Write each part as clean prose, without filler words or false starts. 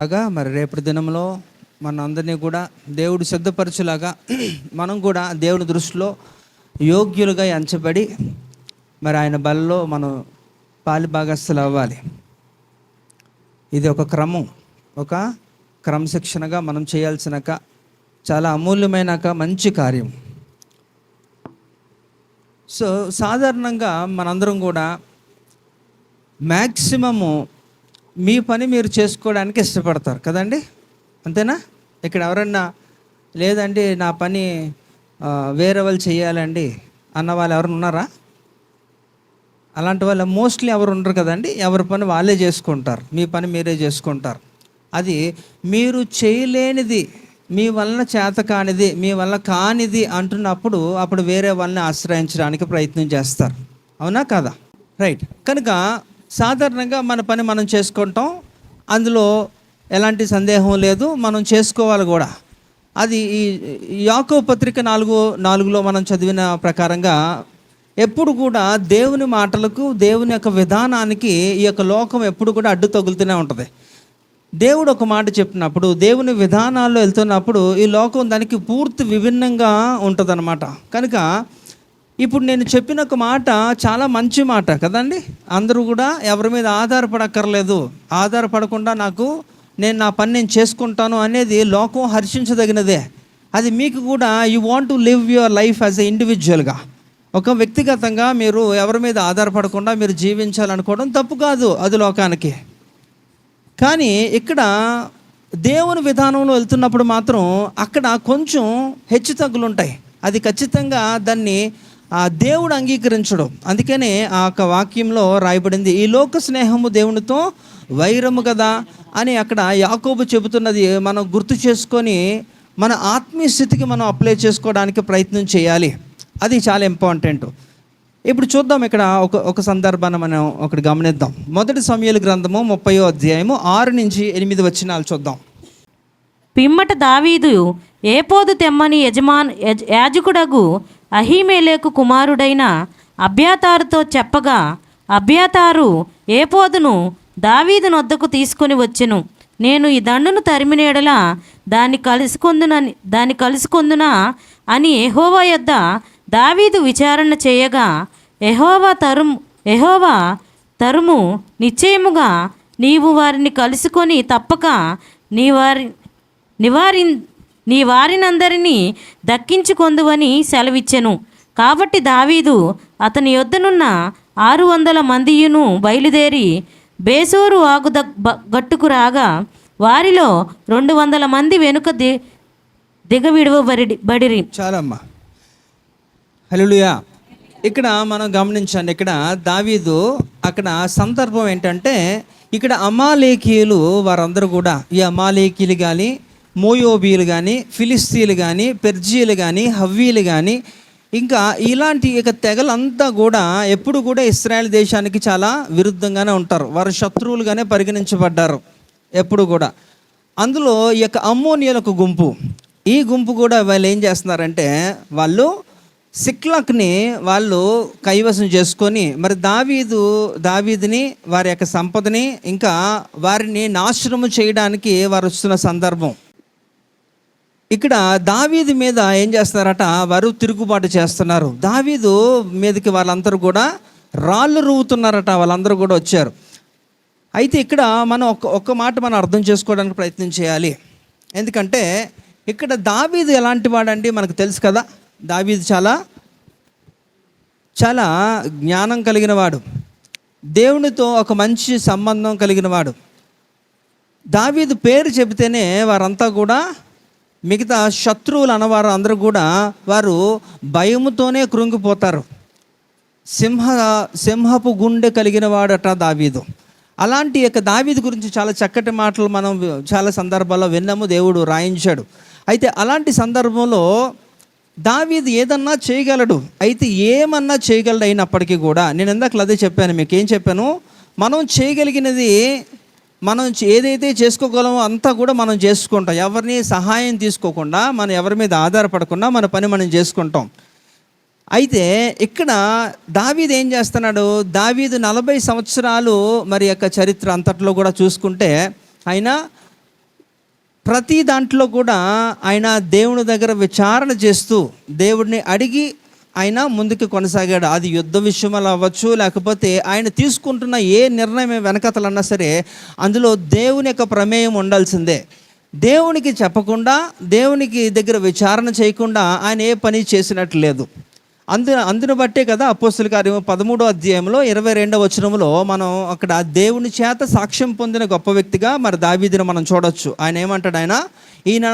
లాగా మరి రేపటి దినంలో మన అందరినీ కూడా దేవుడు సిద్ధపరచులాగా మనం కూడా దేవుని దృష్టిలో యోగ్యులుగా ఎంచబడి మరి ఆయన బలలో మనం పాలి భాగస్థులు అవ్వాలి. ఇది ఒక క్రమం, ఒక క్రమశిక్షణగా మనం చేయాల్సిన చాలా అమూల్యమైన మంచి కార్యం. సో సాధారణంగా మనందరం కూడా మ్యాక్సిమము మీ పని మీరు చేసుకోవడానికి ఇష్టపడతారు కదండి, అంతేనా? ఇక్కడ ఎవరన్నా లేదండి నా పని వేరే వాళ్ళు చేయాలండి అన్న వాళ్ళు ఎవరైనా ఉన్నారా? అలాంటి వాళ్ళు మోస్ట్లీ ఎవరు ఉండరు కదండి. ఎవరి పని వాళ్ళే చేసుకుంటారు, మీ పని మీరే చేసుకుంటారు. అది మీరు చేయలేనిది, మీ వలన చేత కానిది, మీ వల్ల కానిది అంటున్నప్పుడు అప్పుడు వేరే వాళ్ళని ఆశ్రయించడానికి ప్రయత్నం చేస్తారు, అవునా కాదా? రైట్. కనుక సాధారణంగా మన పని మనం చేసుకుంటాం, అందులో ఎలాంటి సందేహం లేదు, మనం చేసుకోవాలి కూడా. అది ఈ యాకోబు పత్రిక 4:4 మనం చదివిన ప్రకారంగా ఎప్పుడు కూడా దేవుని మాటలకు, దేవుని యొక్క విధానానికి ఈ యొక్క లోకం ఎప్పుడు కూడా అడ్డు తగులుతూనే ఉంటుంది. దేవుడు ఒక మాట చెప్పినప్పుడు, దేవుని విధానాల్లో వెళ్తున్నప్పుడు ఈ లోకం దానికి పూర్తి విభిన్నంగా ఉంటుందన్నమాట. కనుక ఇప్పుడు నేను చెప్పిన ఒక మాట చాలా మంచి మాట కదండి. అందరూ కూడా ఎవరి మీద ఆధారపడక్కర్లేదు, ఆధారపడకుండా నేను నా పని నేను చేసుకుంటాను అనేది లోకం హర్షించదగినదే. అది మీకు కూడా you want to live your life as a ఇండివిజువల్గా, ఒక వ్యక్తిగతంగా మీరు ఎవరి మీద ఆధారపడకుండా మీరు జీవించాలనుకోవడం తప్పు కాదు, అది లోకానికి. కానీ ఇక్కడ దేవుని విధానంలో వెళ్తున్నప్పుడు మాత్రం అక్కడ కొంచెం హెచ్చు తగ్గులు ఉంటాయి. అది ఖచ్చితంగా దాన్ని దేవుడు అంగీకరించడం. అందుకనే ఆ యొక్క వాక్యంలో రాయబడింది, ఈ లోక స్నేహము దేవునితో వైరము కదా అని అక్కడ యాకోబు చెబుతున్నది మనం గుర్తు చేసుకొని మన ఆత్మీయ స్థితికి మనం అప్లై చేసుకోవడానికి ప్రయత్నం చేయాలి. అది చాలా ఇంపార్టెంట్. ఇప్పుడు చూద్దాం, ఇక్కడ ఒక సందర్భాన్ని మనం ఒకటి గమనిద్దాం. 1 సమూయేలు గ్రంథము 30వ అధ్యాయము 6-8 వచనాలు చూద్దాం. పిమ్మట దావీదు ఏపోదు తెమ్మని యాజకుడగు అహీమెలెకు కుమారుడైన అబ్యాతారుతో చెప్పగా, అబ్యాతారు ఏపోదును దావీదు నొద్దకు తీసుకొని వచ్చెను. నేను ఈ దండును తరిమినేడలా దాన్ని కలుసుకొందునా అని యెహోవా యొద్ద దావీదు విచారణ చేయగా, యెహోవా తరుము, నిశ్చయముగా నీవు వారిని కలుసుకొని తప్పక నీ వారినందరినీ దక్కించుకొందువని సెలవిచ్చెను. కాబట్టి దావీదు అతని యొద్దనున్న 600 మందియును బయలుదేరి బేసోరు వాగు గట్టుకు రాగా, వారిలో 200 మంది వెనుక దిగవిడవబడిరి. చాలమ్మా, హల్లెలూయా. ఇక్కడ మనం గమనించండి, ఇక్కడ దావీదు అక్కడ సందర్భం ఏంటంటే, ఇక్కడ అమాలేకీయులు వారందరూ కూడా, ఈ అమాలేకీయులు కానీ, మోయోబీలు కానీ, ఫిలిస్తీన్లు కానీ, పెర్జీలు కానీ, హవ్వీలు కానీ, ఇంకా ఇలాంటి ఇక తెగలంతా కూడా ఎప్పుడు కూడా ఇశ్రాయేల్ దేశానికి చాలా విరుద్ధంగానే ఉంటారు. వారు శత్రువులుగానే పరిగణించబడ్డారు ఎప్పుడు కూడా. అందులో ఈ యొక్క అమ్మోనియలకు గుంపు, ఈ గుంపు కూడా వాళ్ళు ఏం చేస్తున్నారంటే, వాళ్ళు సిక్లక్ని వాళ్ళు కైవసం చేసుకొని మరి దావీదుని వారి యొక్క సంపదని ఇంకా వారిని నాశనము చేయడానికి వారు వస్తున్న సందర్భం. ఇక్కడ దావీదు మీద ఏం చేస్తున్నారట, వారు తిరుగుబాటు చేస్తున్నారు. దావీదు మీదకి వాళ్ళందరూ కూడా రాళ్ళు రువ్వుతున్నారట, వాళ్ళందరూ కూడా వచ్చారు. అయితే ఇక్కడ మనం ఒక్క మాట మనం అర్థం చేసుకోవడానికి ప్రయత్నం చేయాలి. ఎందుకంటే ఇక్కడ దావీదు ఎలాంటి వాడండి మనకు తెలుసు కదా. దావీదు చాలా జ్ఞానం కలిగిన వాడు, దేవునితో ఒక మంచి సంబంధం కలిగిన వాడు. దావీదు పేరు చెబితేనే వారంతా కూడా, మిగతా శత్రువులు అన్నవారు అందరూ కూడా వారు భయముతోనే కృంగిపోతారు. సింహపు గుండె కలిగిన వాడట దావీదు. అలాంటి యొక్క దావీదు గురించి చాలా చక్కటి మాటలు మనం చాలా సందర్భాల్లో విన్నాము, దేవుడు రాయించాడు. అయితే అలాంటి సందర్భంలో దావీదు ఏదన్నా చేయగలడు, అయితే ఏమన్నా చేయగలడు. అయినప్పటికీ కూడా నేను ఇందాక అదే చెప్పాను, మీకు ఏం చెప్పాను, మనం చేయగలిగినది, మనం ఏదైతే చేసుకోగలమో అంతా కూడా మనం చేసుకుంటాం. ఎవరిని సహాయం తీసుకోకుండా, మనం ఎవరి మీద ఆధారపడకుండా మన పని మనం చేసుకుంటాం. అయితే ఇక్కడ దావీదు ఏం చేస్తున్నాడు, దావీదు 40 సంవత్సరాలు మరి యొక్క చరిత్ర అంతట్లో కూడా చూసుకుంటే ఆయన ప్రతి దాంట్లో కూడా ఆయన దేవుని దగ్గర విచారణ చేస్తూ దేవుడిని అడిగి ఆయన ముందుకు కొనసాగాడు. అది యుద్ధ విషయంలో అవ్వచ్చు, లేకపోతే ఆయన తీసుకుంటున్న ఏ నిర్ణయం వెనకతలన్నా సరే అందులో దేవుని యొక్క ప్రమేయం ఉండాల్సిందే. దేవునికి చెప్పకుండా, దేవునికి దగ్గర విచారణ చేయకుండా ఆయన ఏ పని చేసినట్లు లేదు. అందును బట్టే కదా అపోస్తలుల కార్యం 13వ అధ్యాయంలో 22వ వచనంలో మనం అక్కడ దేవుని చేత సాక్ష్యం పొందిన గొప్ప వ్యక్తిగా మరి దావీదుని మనం చూడొచ్చు. ఆయన ఏమంటాడు, ఈయన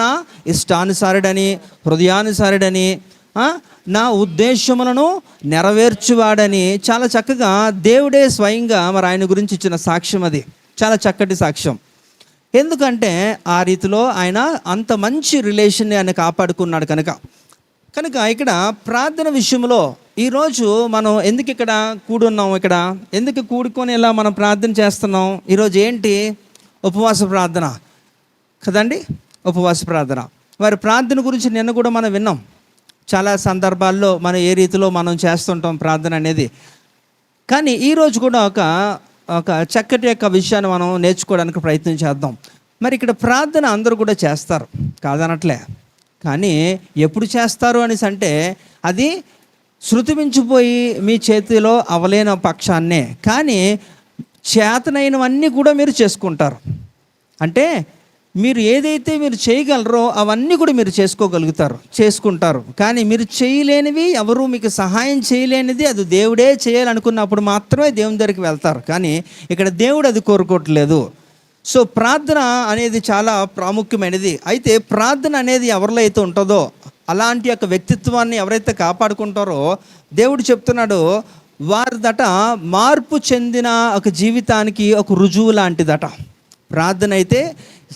ఇష్టానుసారుడని, హృదయానుసారుడని, నా ఉద్దేశములను నెరవేర్చువాడని చాలా చక్కగా దేవుడే స్వయంగా మరి ఆయన గురించి ఇచ్చిన సాక్ష్యం. అది చాలా చక్కటి సాక్ష్యం. ఎందుకంటే ఆ రీతిలో ఆయన అంత మంచి రిలేషన్ని ఆయన కాపాడుకున్నాడు కనుక ఇక్కడ ప్రార్థన విషయంలో ఈరోజు మనం ఎందుకు ఇక్కడ కూడున్నాం, ఇక్కడ ఎందుకు కూడుకొని ఇలా మనం ప్రార్థన చేస్తున్నాం? ఈరోజు ఏంటి? ఉపవాస ప్రార్థన కదండి, ఉపవాస ప్రార్థన. వారి ప్రార్థన గురించి నిన్న కూడా మనం విన్నాం. చాలా సందర్భాల్లో మనం ఏ రీతిలో మనం చేస్తుంటాం ప్రార్థన అనేది. కానీ ఈరోజు కూడా ఒక చక్కటి యొక్క విషయాన్ని మనం నేర్చుకోవడానికి ప్రయత్నం చేద్దాం. మరి ఇక్కడ ప్రార్థన అందరూ కూడా చేస్తారు, కాదనట్లే. కానీ ఎప్పుడు చేస్తారు అనేసి అంటే అది శృతి మించిపోయి మీ చేతిలో అవలేని పక్షాన్నే. కానీ చేతనైనవన్నీ కూడా మీరు చేసుకుంటారు. అంటే మీరు ఏదైతే మీరు చేయగలరో అవన్నీ కూడా మీరు చేసుకుంటారు. కానీ మీరు చేయలేనివి, ఎవరు మీకు సహాయం చేయలేనిది అది దేవుడే చేయాలనుకున్నప్పుడు మాత్రమే దేవుని దగ్గరికి వెళ్తారు. కానీ ఇక్కడ దేవుడు అది కోరుకోవట్లేదు. సో ప్రార్థన అనేది చాలా ప్రాముఖ్యమైనది. అయితే ప్రార్థన అనేది ఎవరిలో అయితే ఉంటుందో, అలాంటి యొక్క వ్యక్తిత్వాన్ని ఎవరైతే కాపాడుకుంటారో దేవుడు చెప్తున్నాడు, వారిదట మార్పు చెందిన ఒక జీవితానికి ఒక రుజువు లాంటిదట ప్రార్థన. అయితే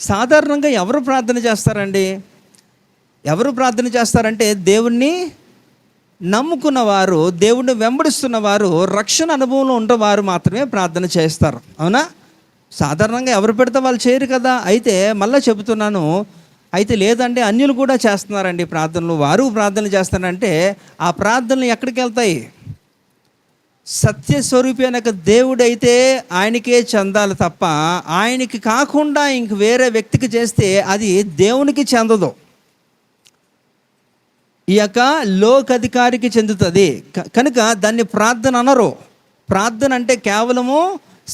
సాధారణంగా ఎవరు ప్రార్థన చేస్తారండి? ఎవరు ప్రార్థన చేస్తారంటే దేవుణ్ణి నమ్ముకున్నవారు, దేవుణ్ణి వెంబడిస్తున్నవారు, రక్షణ అనుభవంలో ఉన్నవారు మాత్రమే ప్రార్థన చేస్తారు. అవునా? సాధారణంగా ఎవరు పెడితే వాళ్ళు చేయరు కదా. అయితే మళ్ళీ చెబుతున్నాను, అయితే లేదండి అన్యులు కూడా చేస్తున్నారండి ప్రార్థనలు, వారు ప్రార్థనలు చేస్తారంటే ఆ ప్రార్థనలు ఎక్కడికి వెళ్తాయి? సత్యస్వరూపి అనే దేవుడైతే ఆయనకే చెందాలి తప్ప ఆయనకి కాకుండా ఇంక వేరే వ్యక్తికి చేస్తే అది దేవునికి చెందదు, ఈ యొక్క లోకాధికారికి చెందుతుంది. కనుక దాన్ని ప్రార్థన అనరు. ప్రార్థన అంటే కేవలము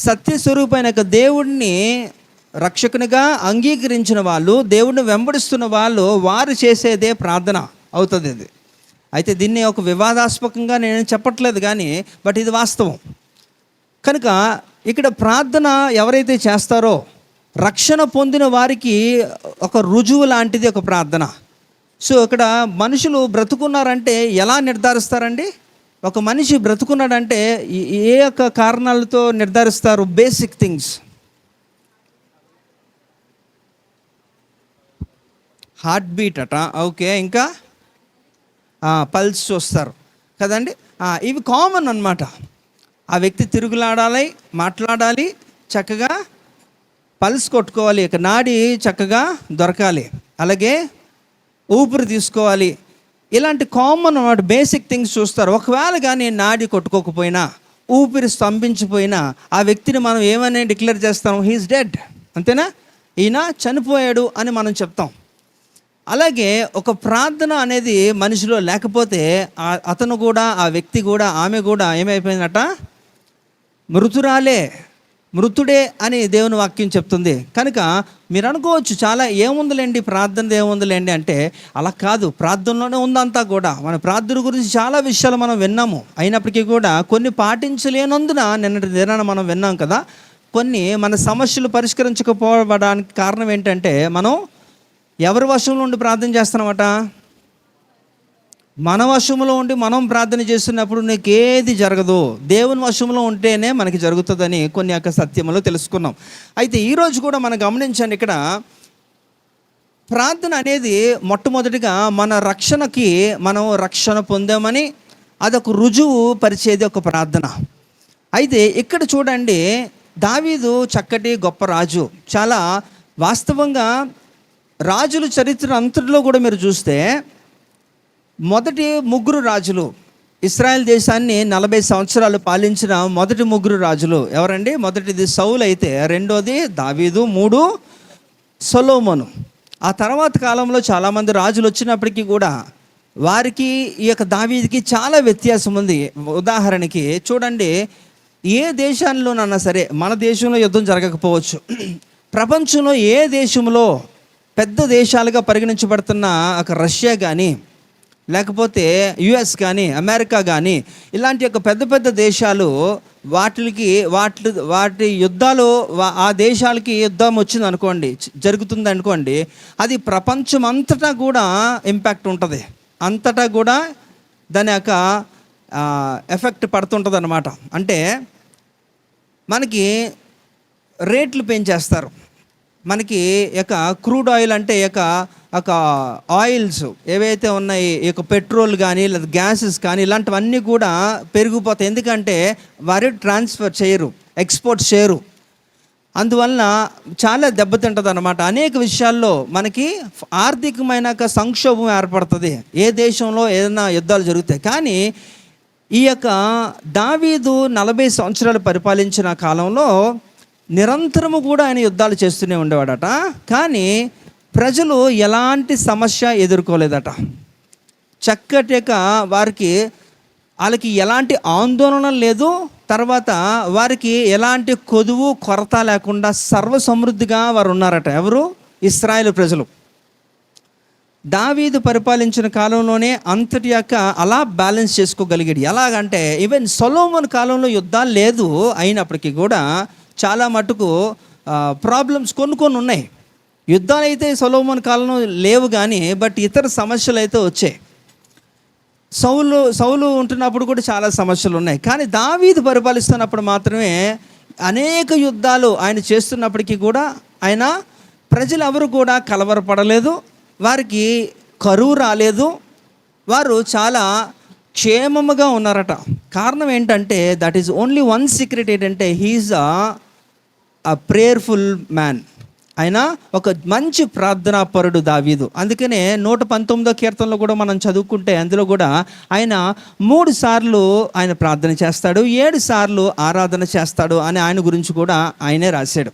సత్యస్వరూపైన దేవుడిని రక్షకునిగా అంగీకరించిన వాళ్ళు, దేవుడిని వెంబడిస్తున్న వాళ్ళు, వారు చేసేదే ప్రార్థన అవుతుంది. ఇది అయితే దీన్ని ఒక వివాదాస్పదంగా నేను చెప్పట్లేదు, కానీ బట్ ఇది వాస్తవం. కనుక ఇక్కడ ప్రార్థన ఎవరైతే చేస్తారో రక్షణ పొందిన వారికి ఒక రుజువు లాంటిది ఒక ప్రార్థన. సో ఇక్కడ మనుషులు బ్రతుకున్నారంటే ఎలా నిర్ధారిస్తారండి? ఒక మనిషి బ్రతుకున్నాడంటే ఏ యొక్క కారణాలతో నిర్ధారిస్తారు? బేసిక్ థింగ్స్, హార్ట్ బీట్ అట, ఓకే, ఇంకా పల్స్ చూస్తారు కదండి. ఇవి కామన్ అన్నమాట. ఆ వ్యక్తి తిరుగులాడాలి, మాట్లాడాలి, చక్కగా పల్స్ కొట్టుకోవాలి, ఇక నాడి చక్కగా దొరకాలి, అలాగే ఊపిరి తీసుకోవాలి. ఇలాంటి కామన్ అన్నమాట, బేసిక్ థింగ్స్ చూస్తారు. ఒకవేళ కానీ నాడి కొట్టుకోకపోయినా, ఊపిరి స్తంభించిపోయినా ఆ వ్యక్తిని మనం ఏమని డిక్లేర్ చేస్తాం? హీఈస్ డెడ్, అంతేనా, ఈయన చనిపోయాడు అని మనం చెప్తాం. అలాగే ఒక ప్రార్థన అనేది మనిషిలో లేకపోతే అతను కూడా, ఆ వ్యక్తి కూడా, ఆమె కూడా ఏమైపోయిందట? మృతుడే అని దేవుని వాక్యం చెప్తుంది. కనుక మీరు అనుకోవచ్చు చాలా ఏముందిలేండి ప్రార్థన, ఏముందిలేండి అంటే అలా కాదు. ప్రార్థనలోనే ఉందంతా కూడా. మన ప్రార్థన గురించి చాలా విషయాలు మనం విన్నాము. అయినప్పటికీ కూడా కొన్ని పాటించలేనందున నిన్నటి దినాన మనం విన్నాం కదా. కొన్ని మన సమస్యలు పరిష్కరించకపోవడానికి కారణం ఏంటంటే మనం ఎవరి వశంలో ఉండి ప్రార్థన చేస్తున్నామట? మన వశంలో ఉండి మనం ప్రార్థన చేస్తున్నప్పుడు నీకేది జరగదు. దేవుని వశంలో ఉంటేనే మనకి జరుగుతుందని కొన్ని యొక్క సత్యములు తెలుసుకున్నాం. అయితే ఈరోజు కూడా మనం గమనించండి, ఇక్కడ ప్రార్థన అనేది మొట్టమొదటిగా మన రక్షణకి, మనం రక్షణ పొందామని అదొక రుజువు పరిచేది ఒక ప్రార్థన. అయితే ఇక్కడ చూడండి, దావీదు చక్కటి గొప్ప రాజు. చాలా వాస్తవంగా రాజుల చరిత్ర అంతటిలో కూడా మీరు చూస్తే మొదటి ముగ్గురు రాజులు, ఇశ్రాయేల్ దేశాన్ని 40 సంవత్సరాలు పాలించిన మొదటి ముగ్గురు రాజులు ఎవరండి? మొదటిది సౌలు అయితే, రెండోది దావీదు, 3 సొలొమోను. ఆ తర్వాత కాలంలో చాలామంది రాజులు వచ్చినప్పటికీ కూడా వారికి ఈ యొక్క దావీదుకి చాలా వ్యత్యాసం ఉంది. ఉదాహరణకి చూడండి, ఏ దేశాల్లోనన్నా సరే, మన దేశంలో యుద్ధం జరగకపోవచ్చు, ప్రపంచంలో ఏ దేశంలో పెద్ద దేశాలుగా పరిగణించబడుతున్న ఒక రష్యా కానీ, లేకపోతే యుఎస్ కానీ, అమెరికా కానీ, ఇలాంటి యొక్క పెద్ద పెద్ద దేశాలు వాటి యుద్ధాలు, ఆ దేశాలకి యుద్ధం వచ్చింది అనుకోండి, జరుగుతుంది అనుకోండి, అది ప్రపంచం అంతటా కూడా ఇంపాక్ట్ ఉంటుంది. అంతటా కూడా దాని యొక్క ఎఫెక్ట్ పడుతుంటుంది అన్నమాట. అంటే మనకి రేట్లు పెంచేస్తారు. మనకి యొక్క క్రూడ్ ఆయిల్ అంటే ఒక ఆయిల్స్ ఏవైతే ఉన్నాయి, ఈ యొక్క పెట్రోల్ కానీ లేదా గ్యాసెస్ కానీ ఇలాంటివన్నీ కూడా పెరిగిపోతాయి. ఎందుకంటే వారు ట్రాన్స్ఫర్ చేయరు, ఎక్స్పోర్ట్ చేయరు. అందువలన చాలా దెబ్బతింటుంది అన్నమాట. అనేక విషయాల్లో మనకి ఆర్థికమైన సంక్షోభం ఏర్పడుతుంది ఏ దేశంలో ఏదైనా యుద్ధాలు జరుగుతాయి. కానీ ఈ యొక్క దావీదు 40 సంవత్సరాలు పరిపాలించిన కాలంలో నిరంతరము కూడా ఆయన యుద్ధాలు చేస్తూనే ఉండేవాడట. కానీ ప్రజలు ఎలాంటి సమస్య ఎదుర్కోలేదట. చక్కటిగా వాళ్ళకి ఎలాంటి ఆందోళన లేదు. తర్వాత వారికి ఎలాంటి కొదువు కొరత లేకుండా సర్వసమృద్ధిగా వారు ఉన్నారట. ఎవరు? ఇశ్రాయేలు ప్రజలు. దావీదు పరిపాలించిన కాలంలోనే అంతటి యొక్క అలా బ్యాలెన్స్ చేసుకోగలిగాడు. ఎలాగంటే ఈవెన్ సొలొమోను కాలంలో యుద్ధాలు లేదు అయినప్పటికీ కూడా చాలా మటుకు ప్రాబ్లమ్స్ కొన్ని ఉన్నాయి. యుద్ధాలు అయితే సొలొమోను కాలంలో లేవు కానీ బట్ ఇతర సమస్యలు అయితే వచ్చాయి. సౌలు ఉంటున్నప్పుడు కూడా చాలా సమస్యలు ఉన్నాయి. కానీ దావీదు పరిపాలిస్తున్నప్పుడు మాత్రమే అనేక యుద్ధాలు ఆయన చేస్తున్నప్పటికీ కూడా ఆయన ప్రజలు ఎవరు కూడా కలవరపడలేదు, వారికి కరువు రాలేదు, వారు చాలా క్షేమముగా ఉన్నారట. కారణం ఏంటంటే that is only one secret. ఏంటంటే హీఈస్ అ ప్రేయర్ఫుల్ మ్యాన్. ఆయన ఒక మంచి ప్రార్థనాపరుడు దావీదు. అందుకనే 119వ కీర్తనలో కూడా మనం చదువుకుంటే అందులో కూడా ఆయన 3 సార్లు ఆయన ప్రార్థన చేస్తాడు, 7 సార్లు ఆరాధన చేస్తాడు అని ఆయన గురించి కూడా ఆయనే రాశాడు.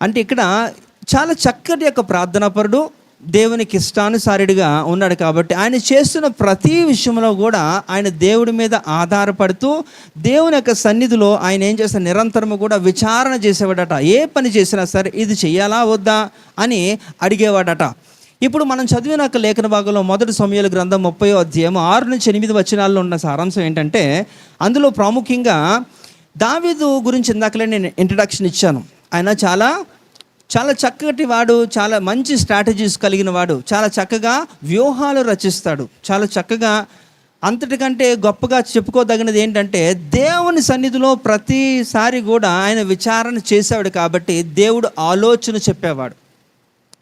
అంటే ఇక్కడ చాలా చక్కటి యొక్క ప్రార్థనాపరుడు, దేవునికి ఇష్టానుసారుడిగా ఉన్నాడు. కాబట్టి ఆయన చేస్తున్న ప్రతి విషయంలో కూడా ఆయన దేవుడి మీద ఆధారపడుతూ దేవుని యొక్క సన్నిధిలో ఆయన ఏం చేస్తాడు, నిరంతరము కూడా విచారణ చేసేవాడట. ఏ పని చేసినా సరే ఇది చెయ్యాలా వద్దా అని అడిగేవాడట. ఇప్పుడు మనం చదివిన లేఖన భాగంలో 1 సమూయేలు గ్రంథం 30వ అధ్యాయం 6 నుంచి 8 వచనాల్లో ఉన్న సారాంశం ఏంటంటే, అందులో ప్రాముఖ్యంగా దావీదు గురించి ఇందాకలే నేను ఇంట్రడక్షన్ ఇచ్చాను. ఆయన చాలా చక్కటి వాడు, చాలా మంచి స్ట్రాటజీస్ కలిగిన వాడు, చాలా చక్కగా వ్యూహాలు రచిస్తాడు. చాలా చక్కగా అంతటికంటే గొప్పగా చెప్పుకోదగినది ఏంటంటే దేవుని సన్నిధిలో ప్రతిసారి కూడా ఆయన విచారణ చేసేవాడు. కాబట్టి దేవుడు ఆలోచన చెప్పేవాడు.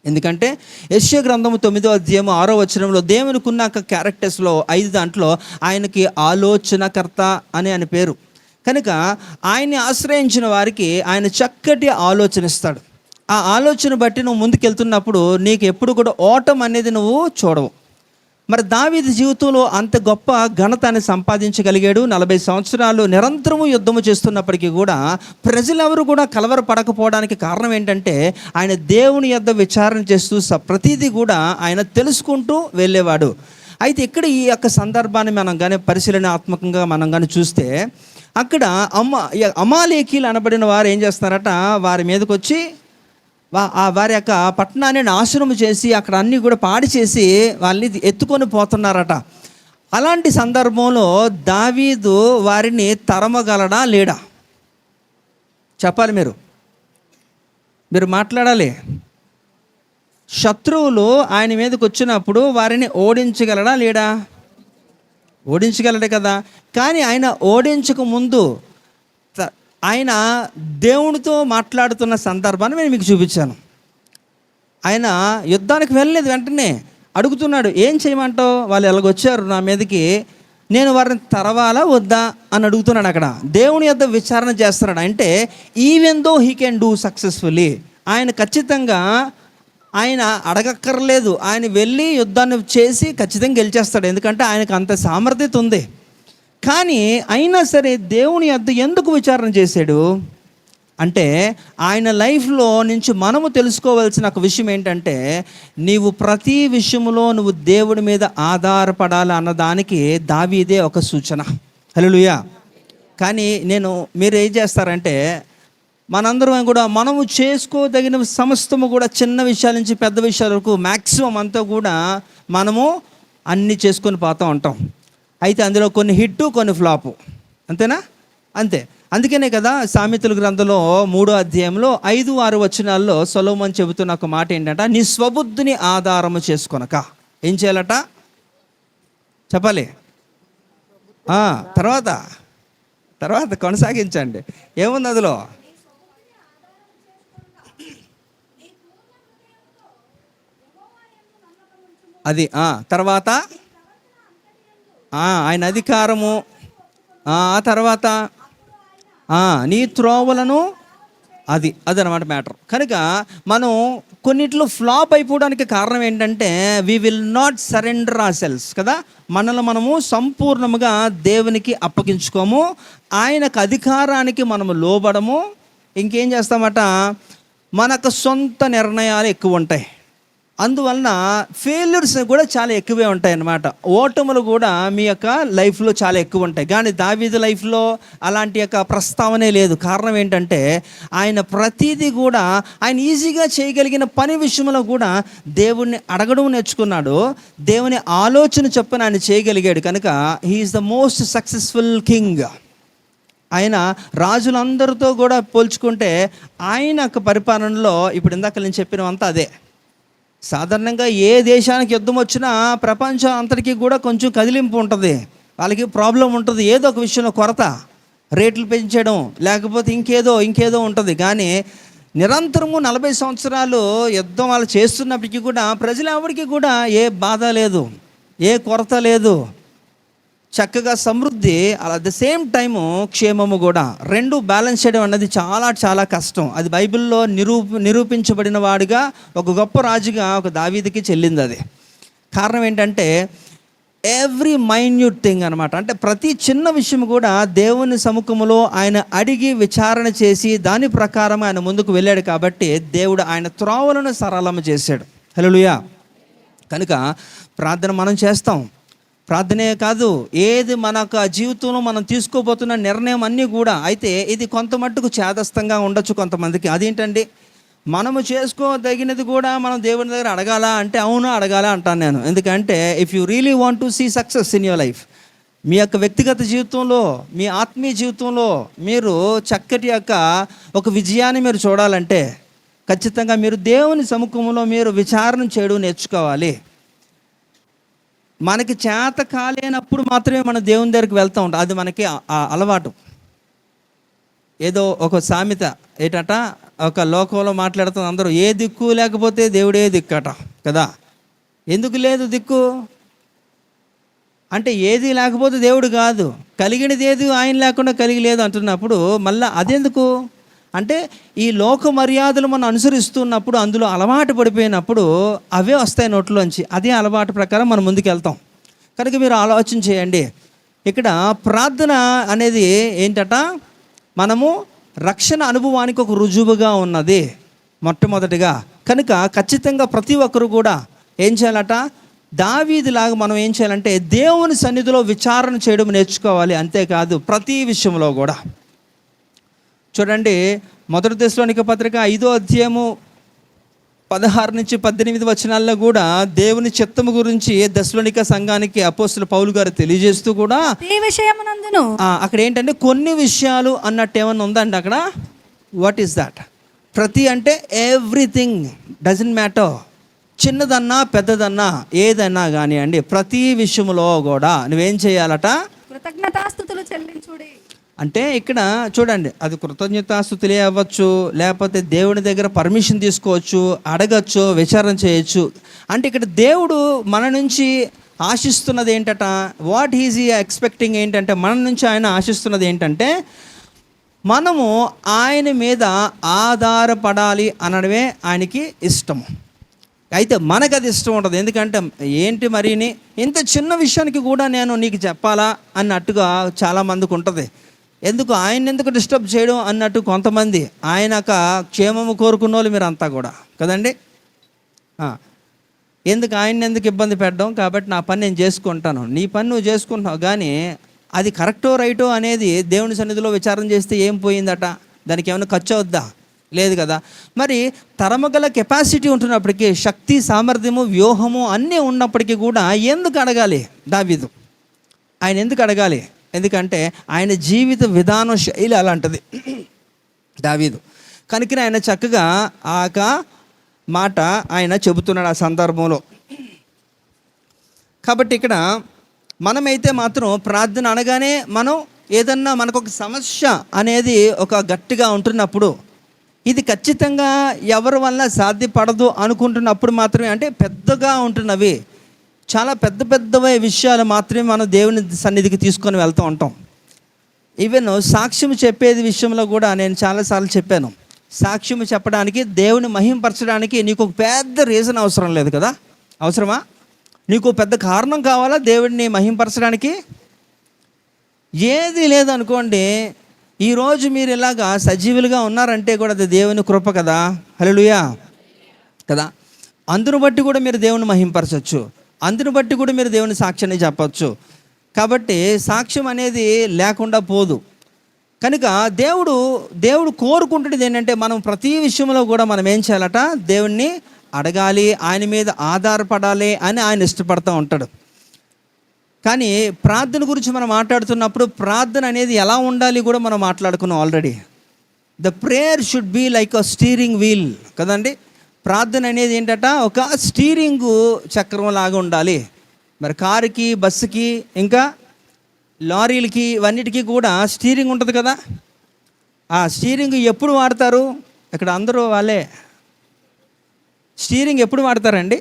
ఎందుకంటే యెషయా గ్రంథము 9వ అధ్యాయం 6వ వచనంలో దేవునికి ఉన్న క్యారెక్టర్స్లో 5 దాంట్లో ఆయనకి ఆలోచనకర్త అని ఆయన పేరు. కనుక ఆయన్ని ఆశ్రయించిన వారికి ఆయన చక్కటి ఆలోచన ఇస్తాడు. ఆ ఆలోచన బట్టి నువ్వు ముందుకెళ్తున్నప్పుడు నీకు ఎప్పుడు కూడా ఓటం అనేది నువ్వు చూడవు. మరి దావీదు జీవితంలో అంత గొప్ప ఘనతని సంపాదించగలిగాడు. 40 సంవత్సరాలు నిరంతరము యుద్ధము చేస్తున్నప్పటికీ కూడా ప్రజలెవరు కూడా కలవరపడకపోవడానికి కారణం ఏంటంటే ఆయన దేవుని యొద్ద విచారణ చేస్తూ ప్రతిదీ కూడా ఆయన తెలుసుకుంటూ వెళ్ళేవాడు. అయితే ఇక్కడ ఈ యొక్క సందర్భాన్ని మనం కానీ పరిశీలనాత్మకంగా మనం కానీ చూస్తే, అక్కడ అమాలేకీలు అనబడిన వారు ఏం చేస్తారట, వారి మీదకి వచ్చి వారి యొక్క పట్టణాన్ని నాశనం చేసి అక్కడ అన్నీ కూడా పాడి చేసి వాళ్ళని ఎత్తుకొని పోతున్నారట. అలాంటి సందర్భంలో దావీదు వారిని తరమగలడా లేడా? చెప్పాలి, మీరు మాట్లాడాలి. శత్రువులు ఆయన మీదకి వచ్చినప్పుడు వారిని ఓడించగలడా లేడా? ఓడించగలడే కదా. కానీ ఆయన ఓడించక ముందు ఆయన దేవునితో మాట్లాడుతున్న సందర్భాన్ని నేను మీకు చూపించాను. ఆయన యుద్ధానికి వెళ్ళలేదు, వెంటనే అడుగుతున్నాడు, ఏం చేయమంటావు, వాళ్ళు ఎలాగొచ్చారు నా మీదకి, నేను వారిని తరవాలా వద్దా అని అడుగుతున్నాడు. అక్కడ దేవుని యొద్ద విచారణ చేస్తున్నాడు. అంటే even though he can do successfully, ఆయన ఖచ్చితంగా ఆయన అడగక్కర్లేదు, ఆయన వెళ్ళి యుద్ధాన్ని చేసి ఖచ్చితంగా గెలిచేస్తాడు. ఎందుకంటే ఆయనకు అంత సామర్థ్యత ఉంది. కానీ అయినా సరే దేవుని యొద్ద ఎందుకు విచారణ చేశాడు? అంటే ఆయన లైఫ్లో నుంచి మనము తెలుసుకోవాల్సిన ఒక విషయం ఏంటంటే, నీవు ప్రతి విషయంలో నువ్వు దేవుడి మీద ఆధారపడాలి అన్నదానికి దావీదే ఒక సూచన. హల్లెలూయా. కానీ మీరు ఏం చేస్తారంటే, మనందరం కూడా మనము చేసుకోదగిన సమస్తము కూడా చిన్న విషయాల నుంచి పెద్ద విషయాల వరకు మ్యాక్సిమం అంతా కూడా మనము అన్నీ చేసుకొని పోతూ ఉంటాం. అయితే అందులో కొన్ని హిట్టు, కొన్ని ఫ్లాపు, అంతేనా? అంతే. అందుకనే కదా సామెతల గ్రంథంలో 3వ అధ్యాయంలో 5-6 వచనాల్లో సొలొమోను చెబుతున్న ఒక మాట ఏంటంటే, నీ స్వబుద్ధిని ఆధారము చేసుకొనక ఏం చేయాలట చెప్పాలి. తర్వాత కొనసాగించండి. ఏముంది అందులో? అది తర్వాత ఆయన అధికారము, తర్వాత నీ త్రోవలను, అదనమాట మ్యాటర్. కనుక మనం కొన్నిట్లో ఫ్లాప్ అయిపోవడానికి కారణం ఏంటంటే, we will not surrender ourselves కదా. మనల్ని మనము సంపూర్ణముగా దేవునికి అప్పగించుకోము, ఆయనకు అధికారానికి మనము లోబడము. ఇంకేం చేస్తామట, మనకు సొంత నిర్ణయాలు ఎక్కువ ఉంటాయి. అందువలన ఫెయిల్యూర్స్ కూడా చాలా ఎక్కువే ఉంటాయి అన్నమాట. ఓటములు కూడా మీ యొక్క లైఫ్లో చాలా ఎక్కువ ఉంటాయి. కానీ దావీదు లైఫ్లో అలాంటి యొక్క ప్రస్తావనే లేదు. కారణం ఏంటంటే, ఆయన ప్రతిదీ కూడా ఆయన ఈజీగా చేయగలిగిన పని విషయంలో కూడా దేవుణ్ణి అడగడం నేర్చుకున్నాడు. దేవుని ఆలోచన చొప్పున ఆయన చేయగలిగాడు. కనుక he is the most successful king. ఆయన రాజులందరితో కూడా పోల్చుకుంటే ఆయన యొక్క పరిపాలనలో ఇప్పుడు ఇందాక నేను చెప్పినవంతా అదే. సాధారణంగా ఏ దేశానికి యుద్ధం వచ్చినా ప్రపంచం అంతటికీ కూడా కొంచెం కదిలింపు ఉంటుంది, వాళ్ళకి ప్రాబ్లం ఉంటుంది, ఏదో ఒక విషయంలో కొరత, రేట్లు పెంచడం లేకపోతే ఇంకేదో ఉంటుంది. కానీ నిరంతరము 40 సంవత్సరాలు యుద్ధం వాళ్ళు చేస్తున్నప్పటికీ కూడా ప్రజలు ఎవరికి కూడా ఏ బాధ లేదు, ఏ కొరత లేదు, చక్కగా సమృద్ధి, అట్ ద సేమ్ టైము క్షేమము కూడా. రెండు బ్యాలెన్స్ చేయడం అన్నది చాలా చాలా కష్టం. అది బైబిల్లో నిరూపించబడిన వాడిగా ఒక గొప్ప రాజుగా ఒక దావీదుకి చెల్లింది. అది కారణం ఏంటంటే, ఎవ్రీ మైన్యూట్ థింగ్ అనమాట. అంటే ప్రతి చిన్న విషయం కూడా దేవుని సముఖములో ఆయన అడిగి విచారణ చేసి దాని ప్రకారం ఆయన ముందుకు వెళ్ళాడు. కాబట్టి దేవుడు ఆయన త్రోవలను సరళము చేశాడు. హల్లెలూయా. కనుక ప్రార్థన మనం చేస్తాం. ప్రార్థనే కాదు, ఏది మనకు ఆ జీవితంలో మనం తీసుకోబోతున్న నిర్ణయం అన్నీ కూడా. అయితే ఇది కొంత మట్టుకు చేదస్తంగా ఉండొచ్చు కొంతమందికి. అదేంటండి, మనము చేసుకోదగినది కూడా మనం దేవుని దగ్గర అడగాలా అంటే, అవును అడగాలా అంటాను నేను. ఎందుకంటే if you really want to see success in your life, మీ యొక్క వ్యక్తిగత జీవితంలో, మీ ఆత్మీయ జీవితంలో మీరు చక్కటి యొక్క ఒక విజయాన్ని మీరు చూడాలంటే ఖచ్చితంగా మీరు దేవుని సముఖంలో మీరు విచారణ చేయడం నేర్చుకోవాలి. మనకి చేత కాలేనప్పుడు మాత్రమే మనం దేవుని దగ్గరికి వెళ్తూ ఉంటాం. అది మనకి అలవాటు. ఏదో ఒక సామెత ఏంటట, ఒక లోకంలో మాట్లాడుతున్న అందరూ ఏ దిక్కు లేకపోతే దేవుడే దిక్కట కదా. ఎందుకు లేదు దిక్కు అంటే, ఏది లేకపోతే దేవుడు కాదు, కలిగినది ఏది ఆయన లేకుండా కలిగి లేదు అంటున్నప్పుడు మళ్ళీ అదెందుకు అంటే, ఈ లోక మర్యాదలు మనం అనుసరిస్తున్నప్పుడు, అందులో అలవాటు పడిపోయినప్పుడు అవే వస్తాయి నోట్లోంచి. అదే అలవాటు ప్రకారం మనం ముందుకు వెళ్తాం. కనుక మీరు ఆలోచన చేయండి. ఇక్కడ ప్రార్థన అనేది ఏంటట, మనము రక్షణ అనుభవానికి ఒక రుజువుగా ఉన్నది మొట్టమొదటిగా. కనుక ఖచ్చితంగా ప్రతి ఒక్కరు కూడా ఏం చేయాలట, దావీదులాగా మనం ఏం చేయాలంటే దేవుని సన్నిధిలో విచారణ చేయడం నేర్చుకోవాలి. అంతేకాదు ప్రతి విషయంలో కూడా. చూడండి, 1 దెస్సలోనిక పత్రిక 5వ అధ్యాయము 16-18 వచనాల్లో కూడా దేవుని చిత్తము గురించి దెస్సలోనిక సంఘానికి అపోస్తలుడు పౌలు గారు తెలియజేస్తూ కూడా అక్కడ ఏంటంటే కొన్ని విషయాలు అన్నట్టు ఏమన్నా ఉందండి అక్కడ. What is that? ప్రతి అంటే ఎవ్రీథింగ్, డజంట్ మ్యాటర్, చిన్నదన్నా పెద్దదన్నా ఏదన్నా కానీ అండి, ప్రతి విషయంలో కూడా నువ్వేం చేయాలట, కృతజ్ఞతాస్తుతులు చెల్లించుడి. అంటే ఇక్కడ చూడండి, అది కృతజ్ఞతాస్తుతులే అవ్వచ్చు, లేకపోతే దేవుని దగ్గర పర్మిషన్ తీసుకోవచ్చు, అడగచ్చు, విచారణ చేయొచ్చు. అంటే ఇక్కడ దేవుడు మన నుంచి ఆశిస్తున్నది ఏంటట, వాట్ ఈజ్ ఈ ఎక్స్పెక్టింగ్ ఏంటంటే, మన నుంచి ఆయన ఆశిస్తున్నది ఏంటంటే మనము ఆయన మీద ఆధారపడాలి అనడమే ఆయనకి ఇష్టము. అయితే మనకు అది ఇష్టం ఉంటుంది. ఎందుకంటే ఏంటి మరిని ఇంత చిన్న విషయానికి కూడా నేను నీకు చెప్పాలా అన్నట్టుగా చాలామందికి ఉంటుంది. ఎందుకు ఆయన ఎందుకు డిస్టర్బ్ చేయడం అన్నట్టు కొంతమంది, ఆయనక క్షేమము కోరుకున్న వాళ్ళు మీరు అంతా కూడా కదండి. ఎందుకు ఆయన ఎందుకు ఇబ్బంది పెట్టడం, కాబట్టి నా పని నేను చేసుకుంటాను. నీ పని నువ్వు చేసుకుంటున్నావు, కానీ అది కరెక్టో రైటో అనేది దేవుని సన్నిధిలో విచారం చేస్తే ఏం పోయిందట? దానికి ఏమైనా ఖర్చు అవుద్దా? లేదు కదా. మరి తరమగల కెపాసిటీ ఉంటున్నప్పటికీ, శక్తి సామర్థ్యము వ్యూహము అన్నీ ఉన్నప్పటికీ కూడా ఎందుకు అడగాలి దావీదు? ఆయన ఎందుకు అడగాలి? ఎందుకంటే ఆయన జీవిత విధానం శైలి అలాంటిది దావీదు. కనుక ఆయన చక్కగా ఆ మాట ఆయన చెబుతున్నాడు ఆ సందర్భంలో. కాబట్టి ఇక్కడ మనమైతే మాత్రం ప్రార్థన అనగానే మనం ఏదన్నా మనకు ఒక సమస్య అనేది ఒక గట్టిగా ఉంటున్నప్పుడు, ఇది ఖచ్చితంగా ఎవరి వల్ల సాధ్యపడదు అనుకుంటున్నప్పుడు మాత్రమే, అంటే పెద్దగా ఉంటున్నవి చాలా పెద్ద పెద్దవే విషయాలు మాత్రమే మనం దేవుని సన్నిధికి తీసుకొని వెళ్తూ ఉంటాం. ఈవెన్ సాక్ష్యం చెప్పేది విషయంలో కూడా నేను చాలాసార్లు చెప్పాను, సాక్ష్యం చెప్పడానికి, దేవుని మహింపరచడానికి నీకు ఒక పెద్ద రీజన్ అవసరం లేదు కదా. అవసరమా? నీకు పెద్ద కారణం కావాలా దేవుడిని మహింపరచడానికి? ఏది లేదనుకోండి. ఈరోజు మీరు ఇలాగా సజీవులుగా ఉన్నారంటే కూడా అది దేవుని కృప కదా. హల్లెలూయా కదా. అందును బట్టి కూడా మీరు దేవుని మహింపరచవచ్చు, అందును బట్టి కూడా మీరు దేవుని సాక్ష్యాన్ని చెప్పచ్చు. కాబట్టి సాక్ష్యం అనేది లేకుండా పోదు. కనుక దేవుడు కోరుకుంటున్నది ఏంటంటే, మనం ప్రతి విషయంలో కూడా మనం ఏం చేయాలట? దేవుణ్ణి అడగాలి, ఆయన మీద ఆధారపడాలి అని ఆయన ఇష్టపడుతూ ఉంటాడు. కానీ ప్రార్థన గురించి మనం మాట్లాడుతున్నప్పుడు ప్రార్థన అనేది ఎలా ఉండాలి కూడా మనం మాట్లాడుకున్నాం already. The prayer should be like a steering wheel కదండి. ప్రార్థన అనేది ఏంటట? ఒక స్టీరింగ్ చక్రం లాగా ఉండాలి. మరి కారుకి, బస్సుకి, ఇంకా లారీలకి, ఇవన్నిటికీ కూడా స్టీరింగ్ ఉంటుంది కదా. ఆ స్టీరింగ్ ఎప్పుడు వాడతారు? ఇక్కడ అందరూ వాళ్ళే స్టీరింగ్ ఎప్పుడు వాడతారండి?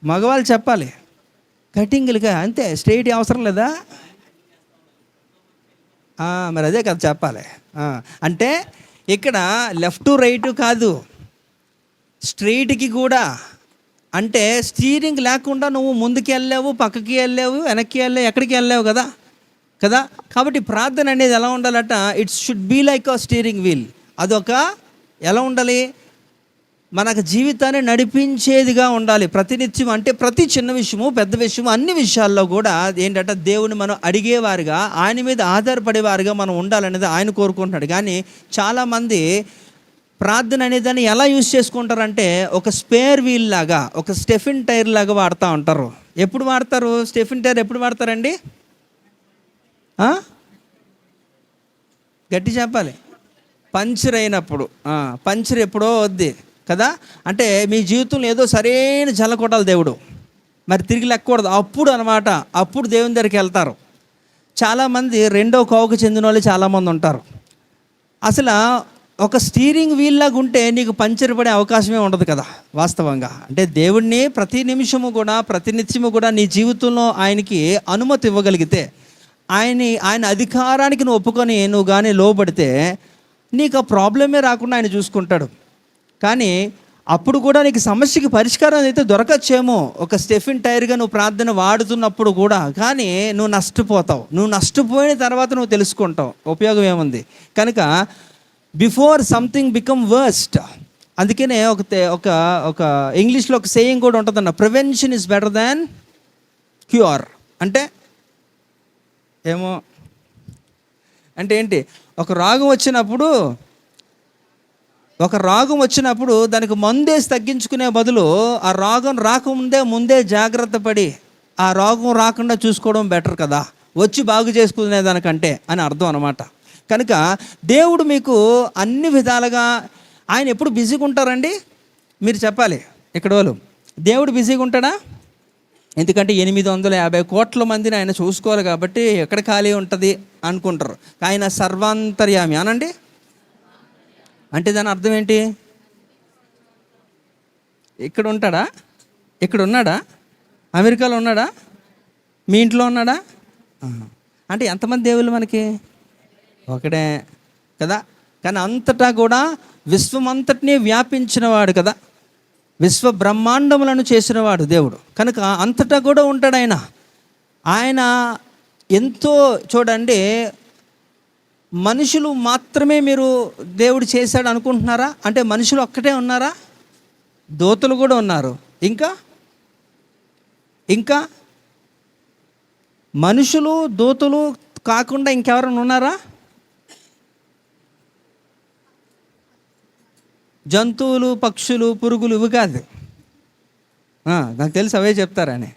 మగవాళ్ళు చెప్పాలి. కటింగ్లుగా అంతే, స్ట్రైట్ అవసరం లేదా? మరి అదే కదా చెప్పాలి. అంటే ఇక్కడ లెఫ్ట్ రైట్ కాదు, స్ట్రైట్కి కూడా. అంటే స్టీరింగ్ లేకుండా నువ్వు ముందుకు వెళ్ళావు, పక్కకి వెళ్ళావు, వెనక్కి వెళ్ళావు, ఎక్కడికి వెళ్ళావు కదా. కాబట్టి ప్రార్థన అనేది ఎలా ఉండాలట? It's should be like a steering wheel. అదొక ఎలా ఉండాలి? మనకు జీవితాన్ని నడిపించేదిగా ఉండాలి ప్రతినిత్యం. అంటే ప్రతి చిన్న విషయము, పెద్ద విషయము, అన్ని విషయాల్లో కూడా ఏంటంటే దేవుని మనం అడిగేవారుగా, ఆయన మీద ఆధారపడేవారుగా మనం ఉండాలనేది ఆయన కోరుకుంటున్నాడు. కానీ చాలామంది ప్రార్థన అనేదాన్ని ఎలా యూజ్ చేసుకుంటారంటే, ఒక స్పేర్ వీల్ లాగా, ఒక స్టెఫిన్ టైర్ లాగా వాడుతూ ఉంటారు. ఎప్పుడు వాడతారు స్టెఫిన్ టైర్? ఎప్పుడు వాడతారండి? గట్టి చెప్పాలి. పంచర్ అయినప్పుడు. పంచర్ ఎప్పుడో వద్ది కదా. అంటే మీ జీవితంలో ఏదో సరైన జల కొట్టాలి దేవుడు, మరి తిరిగి లెక్కకూడదు అప్పుడు అనమాట. అప్పుడు దేవుని దగ్గరికి వెళ్తారు. చాలామంది రెండో కోవకు చెందిన వాళ్ళు చాలామంది ఉంటారు. అసలు ఒక స్టీరింగ్ వీల్ లాగా ఉంటే నీకు పంచర్ పడే అవకాశమే ఉండదు కదా వాస్తవంగా. అంటే దేవుణ్ణి ప్రతి నిమిషము కూడా, ప్రతినిత్యము కూడా నీ జీవితంలో ఆయనకి అనుమతి ఇవ్వగలిగితే, ఆయన అధికారానికి నువ్వు ఒప్పుకొని నువ్వు కానీ లోబడితే నీకు ఆ ప్రాబ్లమే రాకుండా ఆయన చూసుకుంటాడు. కానీ అప్పుడు కూడా నీకు సమస్యకి పరిష్కారం అయితే దొరకచ్చేమో ఒక స్టెఫిన్ టైర్గా నువ్వు ప్రార్థన వాడుతున్నప్పుడు కూడా. కానీ నువ్వు నష్టపోతావు. నువ్వు నష్టపోయిన తర్వాత నువ్వు తెలుసుకుంటావు ఉపయోగం ఏముంది. కనుక బిఫోర్ సంథింగ్ బికమ్ వర్స్ట్. అందుకనే ఒక ఇంగ్లీష్లో ఒక సేయింగ్ కూడా ఉంటుందన్న, prevention is better than cure. అంటే ఏమో అంటే ఏంటి? ఒక రోగం వచ్చినప్పుడు దానికి మందేసి తగ్గించుకునే బదులు ఆ రోగం రాకముందే ముందే జాగ్రత్త పడి ఆ రోగం రాకుండా చూసుకోవడం బెటర్ కదా, వచ్చి బాగు చేసుకునే దానికంటే అని అర్థం అనమాట. కనుక దేవుడు మీకు అన్ని విధాలుగా, ఆయన ఎప్పుడు బిజీగా ఉంటారండి? మీరు చెప్పాలి ఇక్కడ వాళ్ళు. దేవుడు బిజీగా ఉంటాడా? ఎందుకంటే 850 కోట్ల మందిని ఆయన చూసుకోవాలి కాబట్టి ఎక్కడ ఖాళీ ఉంటుంది అనుకుంటారు. ఆయన సర్వాంతర్యామి అనండి. అంటే దాని అర్థం ఏంటి? ఇక్కడ ఉంటాడా? ఇక్కడ ఉన్నాడా? అమెరికాలో ఉన్నాడా? మీ ఇంట్లో ఉన్నాడా? అంటే ఎంతమంది దేవుళ్ళు మనకి? ఒకడే కదా. కానీ అంతటా కూడా విశ్వమంతటినీ వ్యాపించినవాడు కదా, విశ్వ బ్రహ్మాండములను చేసినవాడు దేవుడు. కనుక అంతటా కూడా ఉంటాడు ఆయన ఎంతో చూడండి, మనుషులు మాత్రమే మీరు దేవుడు చేశాడు అనుకుంటున్నారా? అంటే మనుషులు ఒక్కటే ఉన్నారా? దూతలు కూడా ఉన్నారు. ఇంకా మనుషులు దూతలు కాకుండా ఇంకెవరైనా ఉన్నారా? జంతువులు, పక్షులు, పురుగులు ఇవి కాదు. నాకు తెలుసు అవే చెప్తారని.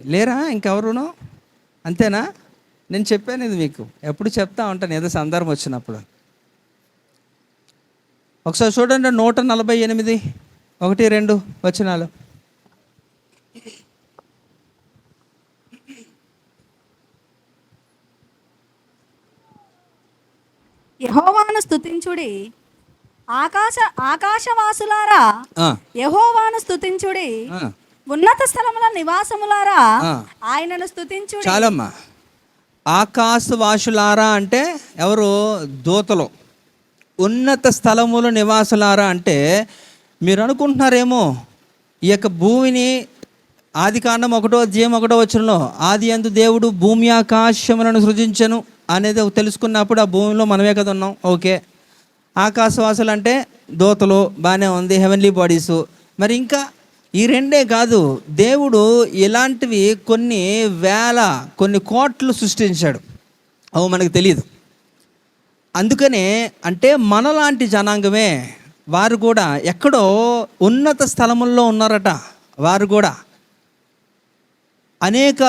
లేరా ఇంకెవరును? అంతేనా? నేను చెప్పాను ఇది మీకు, ఎప్పుడు చెప్తా ఉంటాను ఏదో సందర్భం వచ్చినప్పుడు. ఒకసారి చూడండి 148 1-2 వచనాలు. యెహోవాను స్తుతించుడి, ఆకాశవాసులారా యెహోవాను స్తుతించుడి, ఉన్నత స్థలముల నివాసములారా ఆయనను స్తుతించుడి. చాలమ్మా. ఆకాశవాసులారా అంటే ఎవరు? దూతలు. ఉన్నత స్థలముల నివాసులారా అంటే మీరు అనుకుంటున్నారేమో, ఈ యొక్క భూమిని ఆదికాండం 1:1 ఆది యందు దేవుడు భూమి ఆకాశములను సృజించెను అనేది తెలుసుకున్నప్పుడు ఆ భూమిలో మనమే కదా ఉన్నాం. ఓకే, ఆకాశవాసులు అంటే దూతలు, బాగానే ఉంది, హెవెన్లీ బాడీసు. మరి ఇంకా ఈ రెండే కాదు, దేవుడు ఇలాంటివి కొన్ని కోట్లు సృష్టించాడు. అవి మనకు తెలియదు. అందుకనే అంటే మనలాంటి జనాంగమే వారు కూడా ఎక్కడో ఉన్నత స్థలముల్లో ఉన్నారట. వారు కూడా అనేక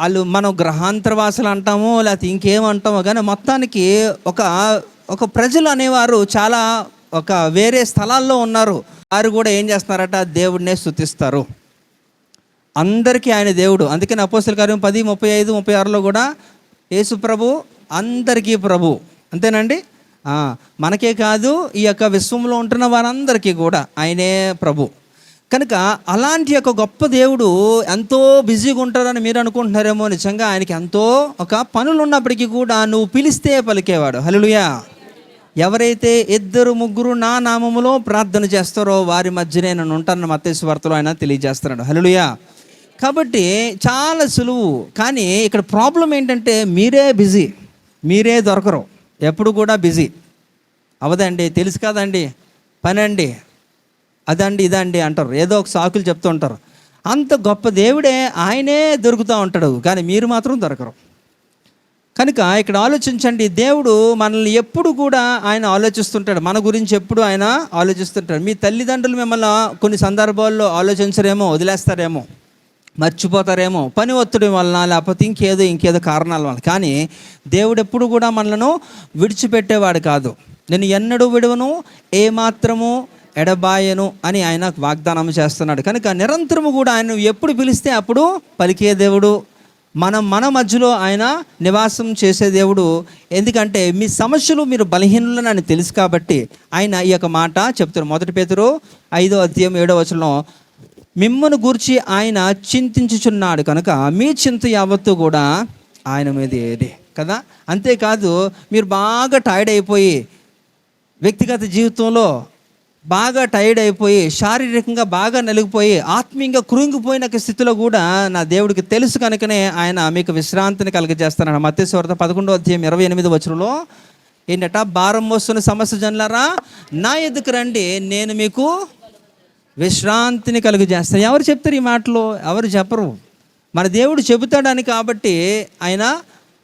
వాళ్ళు మనం గ్రహాంతరవాసులు అంటామో లేకపోతే ఇంకేమంటామో, కానీ మొత్తానికి ఒక ప్రజలు అనేవారు చాలా వేరే స్థలాల్లో ఉన్నారు. వారు కూడా ఏం చేస్తున్నారట? దేవుడినే స్తుతిస్తారు. అందరికీ ఆయన దేవుడు. అందుకని అపోస్తలుల కార్యం 10:35-36 కూడా యేసు ప్రభు అందరికీ ప్రభు. అంతేనండి? మనకే కాదు, ఈ యొక్క విశ్వంలో ఉంటున్న వారందరికీ కూడా ఆయనే ప్రభు. కనుక అలాంటి యొక్క గొప్ప దేవుడు ఎంతో బిజీగా ఉంటారని మీరు అనుకుంటున్నారేమో. నిజంగా ఆయనకి ఎంతో పనులు ఉన్నప్పటికీ కూడా నువ్వు పిలిస్తే పలికేవాడు. హల్లెలూయా. ఎవరైతే 2-3 నా నామములో ప్రార్థన చేస్తారో వారి మధ్యనే నేను ఉంటానని మత్తయి సువార్తలో ఆయన తెలియజేస్తున్నాడు. హల్లెలూయా. కాబట్టి చాలా సులువు. కానీ ఇక్కడ ప్రాబ్లం ఏంటంటే మీరే బిజీ, మీరే దొరకరు, ఎప్పుడు కూడా బిజీ. అవదండి, తెలుసు కదండి, పని అండి, అదండి ఇదండి అంటారు, ఏదో ఒక సాకులు చెప్తూ ఉంటారు. అంత గొప్ప దేవుడే ఆయనే దొరుకుతూ ఉంటాడు, కానీ మీరు మాత్రం దొరకరు. కనుక ఇక్కడ ఆలోచించండి, దేవుడు మనల్ని ఎప్పుడు కూడా ఆయన ఆలోచిస్తుంటాడు, మన గురించి ఎప్పుడు ఆయన ఆలోచిస్తుంటాడు. మీ తల్లిదండ్రులు మిమ్మల్ని కొన్ని సందర్భాల్లో ఆలోచించరేమో, వదిలేస్తారేమో, మర్చిపోతారేమో, పని ఒత్తిడి వలన లేకపోతే ఇంకేదో కారణాల వలన. కానీ దేవుడు ఎప్పుడు కూడా మనలను విడిచిపెట్టేవాడు కాదు. నేను ఎన్నడూ విడువను, ఏమాత్రము ఎడబాయను అని ఆయన వాగ్దానం చేస్తున్నాడు. కనుక నిరంతరము కూడా ఆయన ఎప్పుడు పిలిస్తే అప్పుడు పలికే దేవుడు, మన మధ్యలో ఆయన నివాసం చేసే దేవుడు. ఎందుకంటే మీ సమస్యలు మీరు బలహీనులని అని తెలుసు కాబట్టి ఆయన ఈ యొక్క మాట చెప్తారు. 1 పేతురు 5:7 మిమ్మల్ని గూర్చి ఆయన చింతించుచున్నాడు కనుక మీ చింత యావత్తు కూడా ఆయన మీదే కదా. అంతేకాదు, మీరు బాగా టైర్డ్ అయిపోయి, వ్యక్తిగత జీవితంలో బాగా టైర్డ్ అయిపోయి, శారీరకంగా బాగా నలిగిపోయి, ఆత్మీయంగా కృంగిపోయిన స్థితిలో కూడా నా దేవుడికి తెలుసు కనుకనే ఆయన మీకు విశ్రాంతిని కలుగజేస్తున్నాడు. మత్తయి సువార్త 11:28 ఏంటట? భారం మోస్తున్న సమస్య జనులారా నా ఎదుకు రండి, నేను మీకు విశ్రాంతిని కలుగజేస్తాను. ఎవరు చెప్తారు ఈ మాటలు? ఎవరు చెప్పరు. మన దేవుడు చెబుతాడని కాబట్టి ఆయన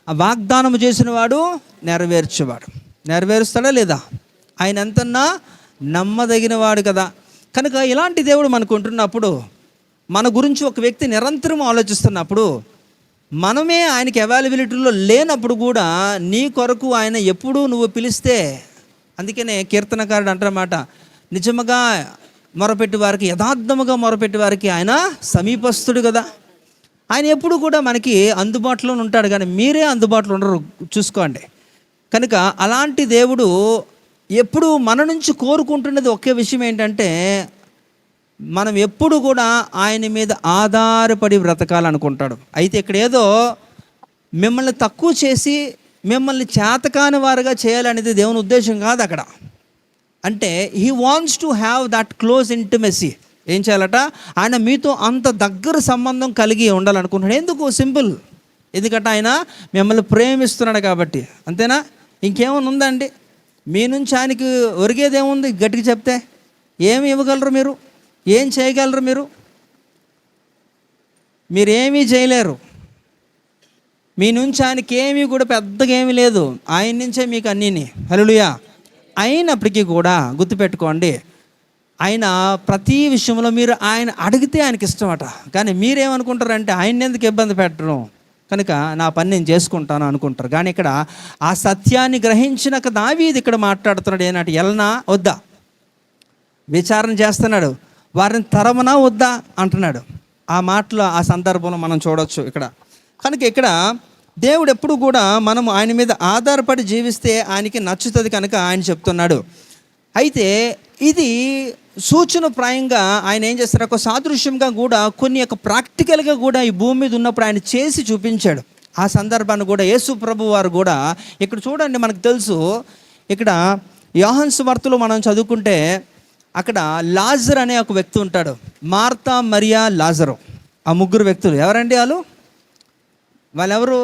వాగ్దానం చేసిన వాడు నెరవేర్చేవాడు. నెరవేరుస్తాడా లేదా? ఆయన ఎంతన్నా నమ్మదగిన వాడు కదా. కనుక ఇలాంటి దేవుడు మనకు ఉంటున్నప్పుడు, మన గురించి ఒక వ్యక్తి నిరంతరం ఆలోచిస్తున్నప్పుడు, మనమే ఆయనకి అవైలబిలిటీలో లేనప్పుడు కూడా నీ కొరకు ఆయన ఎప్పుడూ నువ్వు పిలిస్తే, అందుకనే కీర్తనకారుడు అంటారన్నమాట, నిజముగా మొరపెట్టి వారికి, యథార్థముగా మొరపెట్టి వారికి ఆయన సమీపస్తుడు కదా. ఆయన ఎప్పుడు కూడా మనకి అందుబాటులో ఉంటాడు, కానీ మీరే అందుబాటులో ఉండరు, చూసుకోండి. కనుక అలాంటి దేవుడు ఎప్పుడు మన నుంచి కోరుకుంటున్నది ఒకే విషయం ఏంటంటే, మనం ఎప్పుడు కూడా ఆయన మీద ఆధారపడి బ్రతకాలనుకుంటాడు. అయితే ఇక్కడ ఏదో మిమ్మల్ని తక్కువ చేసి మిమ్మల్ని చేతకాని వారుగా చేయాలనేది దేవుని ఉద్దేశం కాదు అక్కడ. అంటే he wants to have that close intimacy. ఏం చేయాలట? ఆయన మీతో అంత దగ్గర సంబంధం కలిగి ఉండాలనుకుంటున్నాడు. ఎందుకు? సింపుల్. ఎందుకంటే ఆయన మిమ్మల్ని ప్రేమిస్తున్నాడు కాబట్టి. అంతేనా? ఇంకేమైనా ఉందండి? మీ నుంచి ఆయనకి ఒరిగేదేముంది? గట్టిగా చెప్తే ఏమి ఇవ్వగలరు మీరు? ఏం చేయగలరు మీరు? మీరేమీ చేయలేరు. మీ నుంచి ఆయనకి ఏమీ కూడా పెద్దగా ఏమీ లేదు. ఆయన నుంచే మీకు అన్నీని. హల్లెలూయా. అయినప్పటికీ కూడా గుర్తుపెట్టుకోండి, ఆయన ప్రతి విషయంలో మీరు ఆయన అడిగితే ఆయనకి ఇష్టమట. కానీ మీరేమనుకుంటారంటే ఆయన ఎందుకు ఇబ్బంది పెట్టడం, కనుక నా పని నేను చేసుకుంటాను అనుకుంటారు. కానీ ఇక్కడ ఆ సత్యాన్ని గ్రహించిన దావీదు ఇక్కడ మాట్లాడుతున్నాడు. ఏంటంటే ఎల్నా వద్దా విచారణ చేస్తున్నాడు, వారిని తరమనా వద్దా అంటున్నాడు. ఆ మాటలో ఆ సందర్భంలో మనం చూడవచ్చు ఇక్కడ. కనుక ఇక్కడ దేవుడు ఎప్పుడు కూడా మనం ఆయన మీద ఆధారపడి జీవిస్తే ఆయనకి నచ్చుతుంది కనుక ఆయన చెప్తున్నాడు. అయితే ఇది సూచనప్రాయంగా ఆయన ఏం చేస్తారు, ఒక సాదృశ్యంగా కూడా కొన్ని యొక్క ప్రాక్టికల్గా కూడా ఈ భూమి మీద ఉన్నప్పుడు ఆయన చేసి చూపించాడు. ఆ సందర్భాన్ని కూడా యేసు ప్రభు వారు కూడా ఇక్కడ చూడండి. మనకు తెలుసు, ఇక్కడ యోహాను సువార్తలో మనం చదువుకుంటే అక్కడ లాజరు అనే ఒక వ్యక్తి ఉంటాడు. మార్తా, మరియా, లాజరు, ఆ ముగ్గురు వ్యక్తులు ఎవరండి? వాళ్ళెవరు?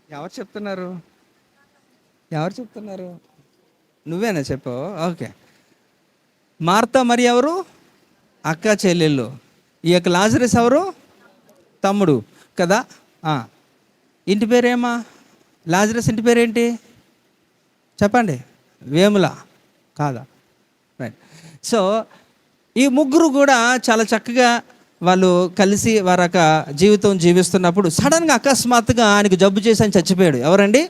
ఎవరు చెప్తున్నారు? నువ్వేనా చెప్పావు? ఓకే. మార్తా మరి ఎవరు? అక్క చెల్లెళ్ళు. ఈ యొక్క లాజరస్ ఎవరు? తమ్ముడు కదా. ఇంటి పేరేమా? లాజరస్ ఇంటి పేరేంటి చెప్పండి? వేముల కాదా? రైట్. సో ఈ ముగ్గురు కూడా చాలా చక్కగా వాళ్ళు కలిసి వారొక జీవితం జీవిస్తున్నప్పుడు సడన్గా అకస్మాత్తుగా ఆయనకు జబ్బు చేసి ఆయన చచ్చిపోయాడు. ఎవరండి?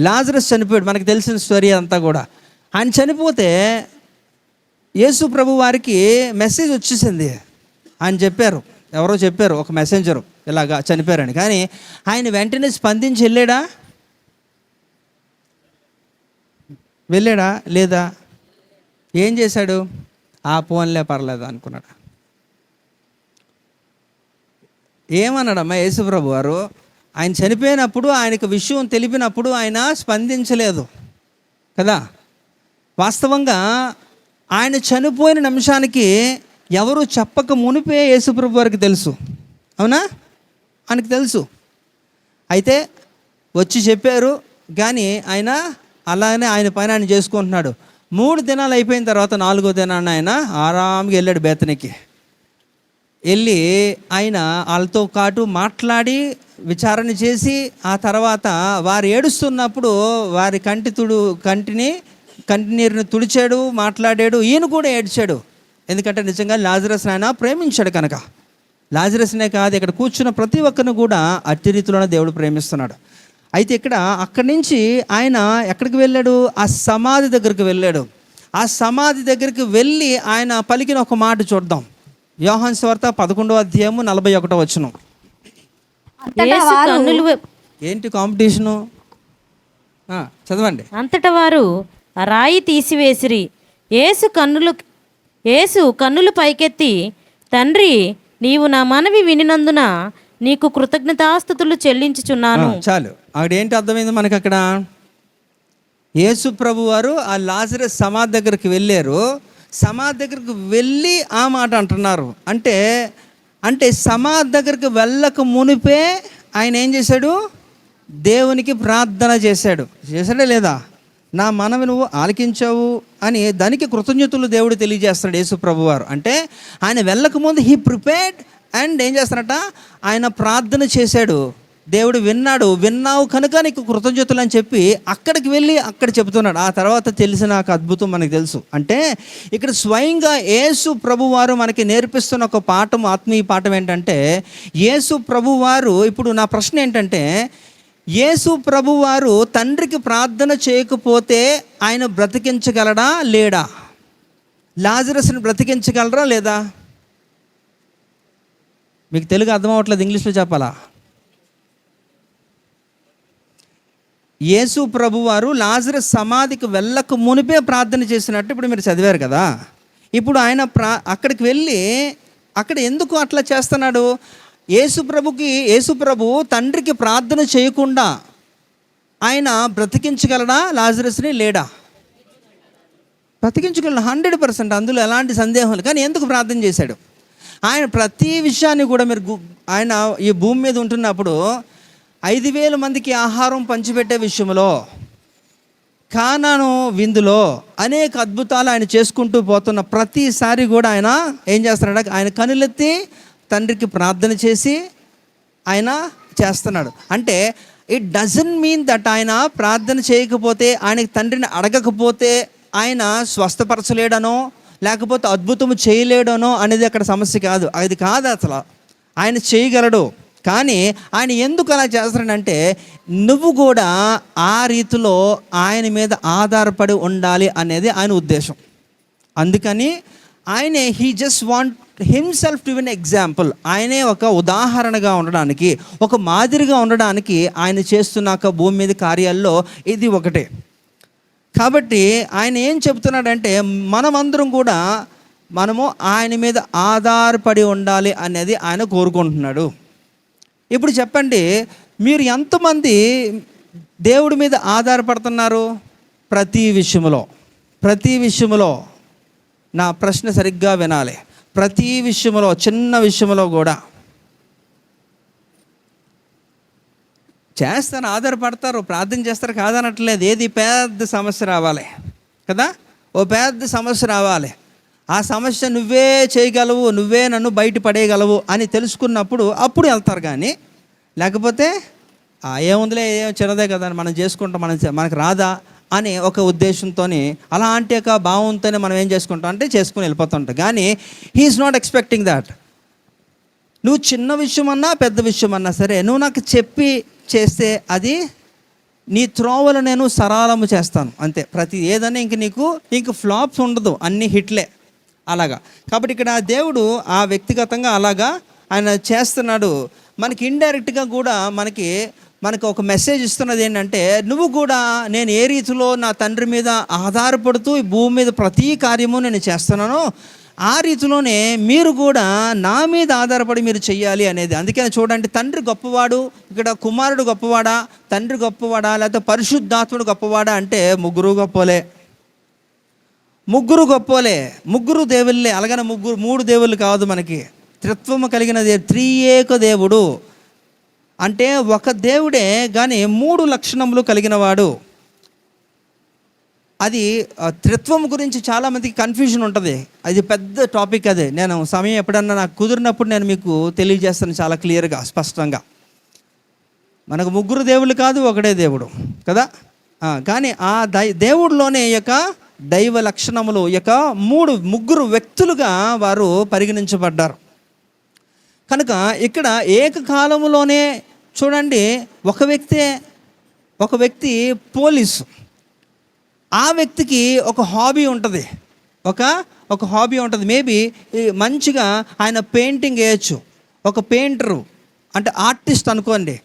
లాజరస్ చనిపోయాడు. మనకు తెలిసిన స్టోరీ అంతా కూడా. ఆయన చనిపోతే యేసు ప్రభు వారికి మెసేజ్ వచ్చేసింది. ఆయన చెప్పారు, ఎవరో చెప్పారు, ఒక మెసెంజరు ఇలాగా చనిపోయారని. కానీ ఆయన వెంటనే స్పందించి వెళ్ళాడా లేదా? ఏం చేశాడు? ఆ పోన్లే పర్లేదు అనుకున్నాడు. ఏమన్నాడమ్మా యేసుప్రభు వారు? ఆయన చనిపోయినప్పుడు ఆయనకు విషయం తెలిపినప్పుడు ఆయన స్పందించలేదు కదా. వాస్తవంగా ఆయన చనిపోయిన నిమిషానికి ఎవరు చెప్పక మునిపే యేసుప్రభు వారికి తెలుసు. అవునా? ఆయనకు తెలుసు. అయితే వచ్చి చెప్పారు, కానీ ఆయన అలానే ఆయన పైన ఆయన చేసుకుంటున్నాడు. 3 దినాలు అయిపోయిన తర్వాత 4వ దినాన్ని ఆయన ఆరాంగా వెళ్ళాడు బేతనికి. వెళ్ళి ఆయన వాళ్ళతో పాటు మాట్లాడి విచారణ చేసి ఆ తర్వాత వారు ఏడుస్తున్నప్పుడు వారి కంటి నీరుని తుడిచాడు, మాట్లాడాడు. ఈయన కూడా ఏడ్చాడు. ఎందుకంటే నిజంగా లాజరస్ని ఆయన ప్రేమించాడు కనుక. లాజరస్నే కాదు, ఇక్కడ కూర్చున్న ప్రతి ఒక్కరిని కూడా అట్టి రీతిలోనే దేవుడు ప్రేమిస్తున్నాడు. అయితే ఇక్కడ అక్కడి నుంచి ఆయన ఎక్కడికి వెళ్ళాడు? ఆ సమాధి దగ్గరికి వెళ్ళాడు. ఆ సమాధి దగ్గరికి వెళ్ళి ఆయన పలికిన ఒక మాట చూద్దాం. యోహాను సువార్త 11వ అధ్యాయము 41వ వచనం. ఏంటి కాంపిటీషను? చదవండి. అంతటా వారు ఆ రాయి తీసివేసిరి. యేసు కన్నులు పైకెత్తి, తండ్రి, నీవు నా మనవి వినినందున నీకు కృతజ్ఞతాస్తుతులు చెల్లించుచున్నాను. చాలు. అక్కడేంటి అర్థమైంది మనకు? అక్కడ యేసు ప్రభు వారు ఆ లాజరస్ సమాధి దగ్గరికి వెళ్ళారు. సమాధి దగ్గరికి వెళ్ళి ఆ మాట అంటున్నారు. అంటే సమాధి దగ్గరికి వెళ్ళక మునిపే ఆయన ఏం చేశాడు? దేవునికి ప్రార్థన చేశాడా లేదా? నా మనవి నువ్వు ఆలకించావు అని దానికి కృతజ్ఞతలు దేవుడు తెలియజేస్తాడు యేసు ప్రభు వారు. అంటే ఆయన వెళ్ళక ముందు హీ ప్రిపేర్డ్ అండ్ ఏం చేస్తాడట? ఆయన ప్రార్థన చేశాడు. దేవుడు విన్నావు కనుక నీకు కృతజ్ఞతలు అని చెప్పి అక్కడికి వెళ్ళి అక్కడ చెబుతున్నాడు. ఆ తర్వాత తెలిసిన ఒక అద్భుతం మనకు తెలుసు. అంటే ఇక్కడ స్వయంగా యేసు ప్రభువారు మనకి నేర్పిస్తున్న ఒక పాఠం, ఆత్మీయ పాఠం ఏంటంటే, యేసు ప్రభువారు, ఇప్పుడు నా ప్రశ్న ఏంటంటే, యేసు ప్రభువారు తండ్రికి ప్రార్థన చేయకపోతే ఆయన బ్రతికించగలడా లేడా? లాజరస్ని బ్రతికించగలరా లేదా? మీకు తెలుగు అర్థం అవ్వట్లేదు, ఇంగ్లీష్లో చెప్పాలా? యేసు ప్రభువారు లాజరస్ సమాధికి వెళ్ళక మునిపే ప్రార్థన చేసినట్టు ఇప్పుడు మీరు చదివారు కదా. ఇప్పుడు ఆయన అక్కడికి వెళ్ళి అక్కడ ఎందుకు అట్లా చేస్తున్నాడు? యేసు ప్రభు తండ్రికి ప్రార్థన చేయకుండా ఆయన బ్రతికించగలడా లాజరస్ని? లేడా? బ్రతికించగలను 100%, అందులో ఎలాంటి సందేహం లేదు. కానీ ఎందుకు ప్రార్థన చేశాడు? ఆయన ప్రతి విషయాన్ని కూడా ఆయన ఈ భూమి మీద ఉంటున్నప్పుడు 5,000 మందికి ఆహారం పంచిపెట్టే విషయంలో, కానాను విందులో అనేక అద్భుతాలు ఆయన చేసుకుంటూ పోతున్న ప్రతిసారి కూడా ఆయన ఏం చేస్తున్నాడు? ఆయన కనులెత్తి తండ్రికి ప్రార్థన చేసి ఆయన చేస్తున్నాడు. అంటే ఇట్ డజంట్ మీన్ దట్ ఆయన ప్రార్థన చేయకపోతే, ఆయనకి తండ్రిని అడగకపోతే ఆయన స్వస్థపరచలేడనో లేకపోతే అద్భుతము చేయలేడనో అనేది అక్కడ సమస్య కాదు. అది కాదు అసలు. ఆయన చేయగలడు. కానీ ఆయన ఎందుకు అలా చేస్తాడంటే, నువ్వు కూడా ఆ రీతిలో ఆయన మీద ఆధారపడి ఉండాలి అనేది ఆయన ఉద్దేశం. అందుకని ఆయనే he just want himself to win example. ఆయనే ఒక ఉదాహరణగా ఉండడానికి, ఒక మాదిరిగా ఉండడానికి ఆయన చేస్తున్న భూమి మీద కార్యాల్లో ఇది ఒకటే. కాబట్టి ఆయన ఏం చెప్తున్నాడంటే, మనమందరం కూడా మనము ఆయన మీద ఆధారపడి ఉండాలి అనేది ఆయన కోరుకుంటున్నాడు. ఇప్పుడు చెప్పండి, మీరు ఎంతమంది దేవుడి మీద ఆధారపడుతున్నారు? ప్రతి విషయంలో నా ప్రశ్న సరిగ్గా వినాలి. ప్రతి విషయంలో, చిన్న విషయంలో కూడా చేస్తారు, ఆధారపడతారు, ప్రార్థన చేస్తారు, కాదనట్లేదు. ఏది పెద్ద సమస్య రావాలి కదా, ఓ పెద్ద సమస్య రావాలి, ఆ సమస్య నువ్వే చేయగలవు, నువ్వే నన్ను బయట పడేయగలవు అని తెలుసుకున్నప్పుడు అప్పుడు వెళ్తారు. కానీ లేకపోతే ఏముందిలే, చిన్నదే కదా మనం చేసుకుంటాం, మనకు రాదా అనే ఒక ఉద్దేశంతో, అలాంటి ఒక భావంతోనే మనం ఏం చేసుకుంటాం అంటే చేసుకుని వెళ్ళిపోతుంటాం. కానీ హీఈస్ నాట్ ఎక్స్పెక్టింగ్ దాట్. నువ్వు చిన్న విషయం అన్నా పెద్ద విషయం అన్నా సరే, నువ్వు నాకు చెప్పి చేస్తే అది నీ త్రోవలు నేను సరళము చేస్తాను అంతే. ప్రతి ఏదైనా నీకు ఫ్లాప్స్ ఉండదు, అన్ని హిట్లే అలాగా. కాబట్టి ఇక్కడ దేవుడు ఆ వ్యక్తిగతంగా అలాగా ఆయన చేస్తున్నాడు. మనకి ఇండైరెక్ట్గా కూడా మనకి ఒక మెసేజ్ ఇస్తున్నది ఏంటంటే, నువ్వు కూడా నేను ఏ రీతిలో నా తండ్రి మీద ఆధారపడుతూ ఈ భూమి మీద ప్రతి కార్యము నేను చేస్తున్నానో ఆ రీతిలోనే మీరు కూడా నా మీద ఆధారపడి మీరు చెయ్యాలి అనేది. అందుకని చూడండి, తండ్రి గొప్పవాడు, ఇక్కడ కుమారుడు గొప్పవాడా, తండ్రి గొప్పవాడా, లేకపోతే పరిశుద్ధాత్ముడు గొప్పవాడా అంటే ముగ్గురు గొప్పలే, ముగ్గురు దేవుళ్ళే. అలాగనే మూడు దేవుళ్ళు కాదు, మనకి త్రిత్వము కలిగిన త్రియేక దేవుడు అంటే ఒక దేవుడే, కానీ 3 లక్షణములు కలిగిన వాడు. అది త్రిత్వం గురించి చాలామందికి కన్ఫ్యూజన్ ఉంటుంది. అది పెద్ద టాపిక్. అదే నేను సమయం ఎప్పుడన్నా నాకు కుదిరినప్పుడు నేను మీకు తెలియజేస్తాను చాలా క్లియర్గా, స్పష్టంగా. మనకు ముగ్గురు దేవుళ్ళు కాదు, ఒకడే దేవుడు కదా. కానీ ఆ దేవుడిలోనే యొక్క దైవ లక్షణములు యొక్క ముగ్గురు వ్యక్తులుగా వారు పరిగణించబడ్డారు. కనుక ఇక్కడ ఏకకాలంలోనే చూడండి, ఒక వ్యక్తి పోలీసు, ఆ వ్యక్తికి ఒక హాబీ ఉంటుంది, ఒక హాబీ ఉంటుంది. మేబీ మంచిగా ఆయన పెయింటింగ్ వేయచ్చు. ఒక పెయింటరు అంటే ఆర్టిస్ట్ అనుకోండి,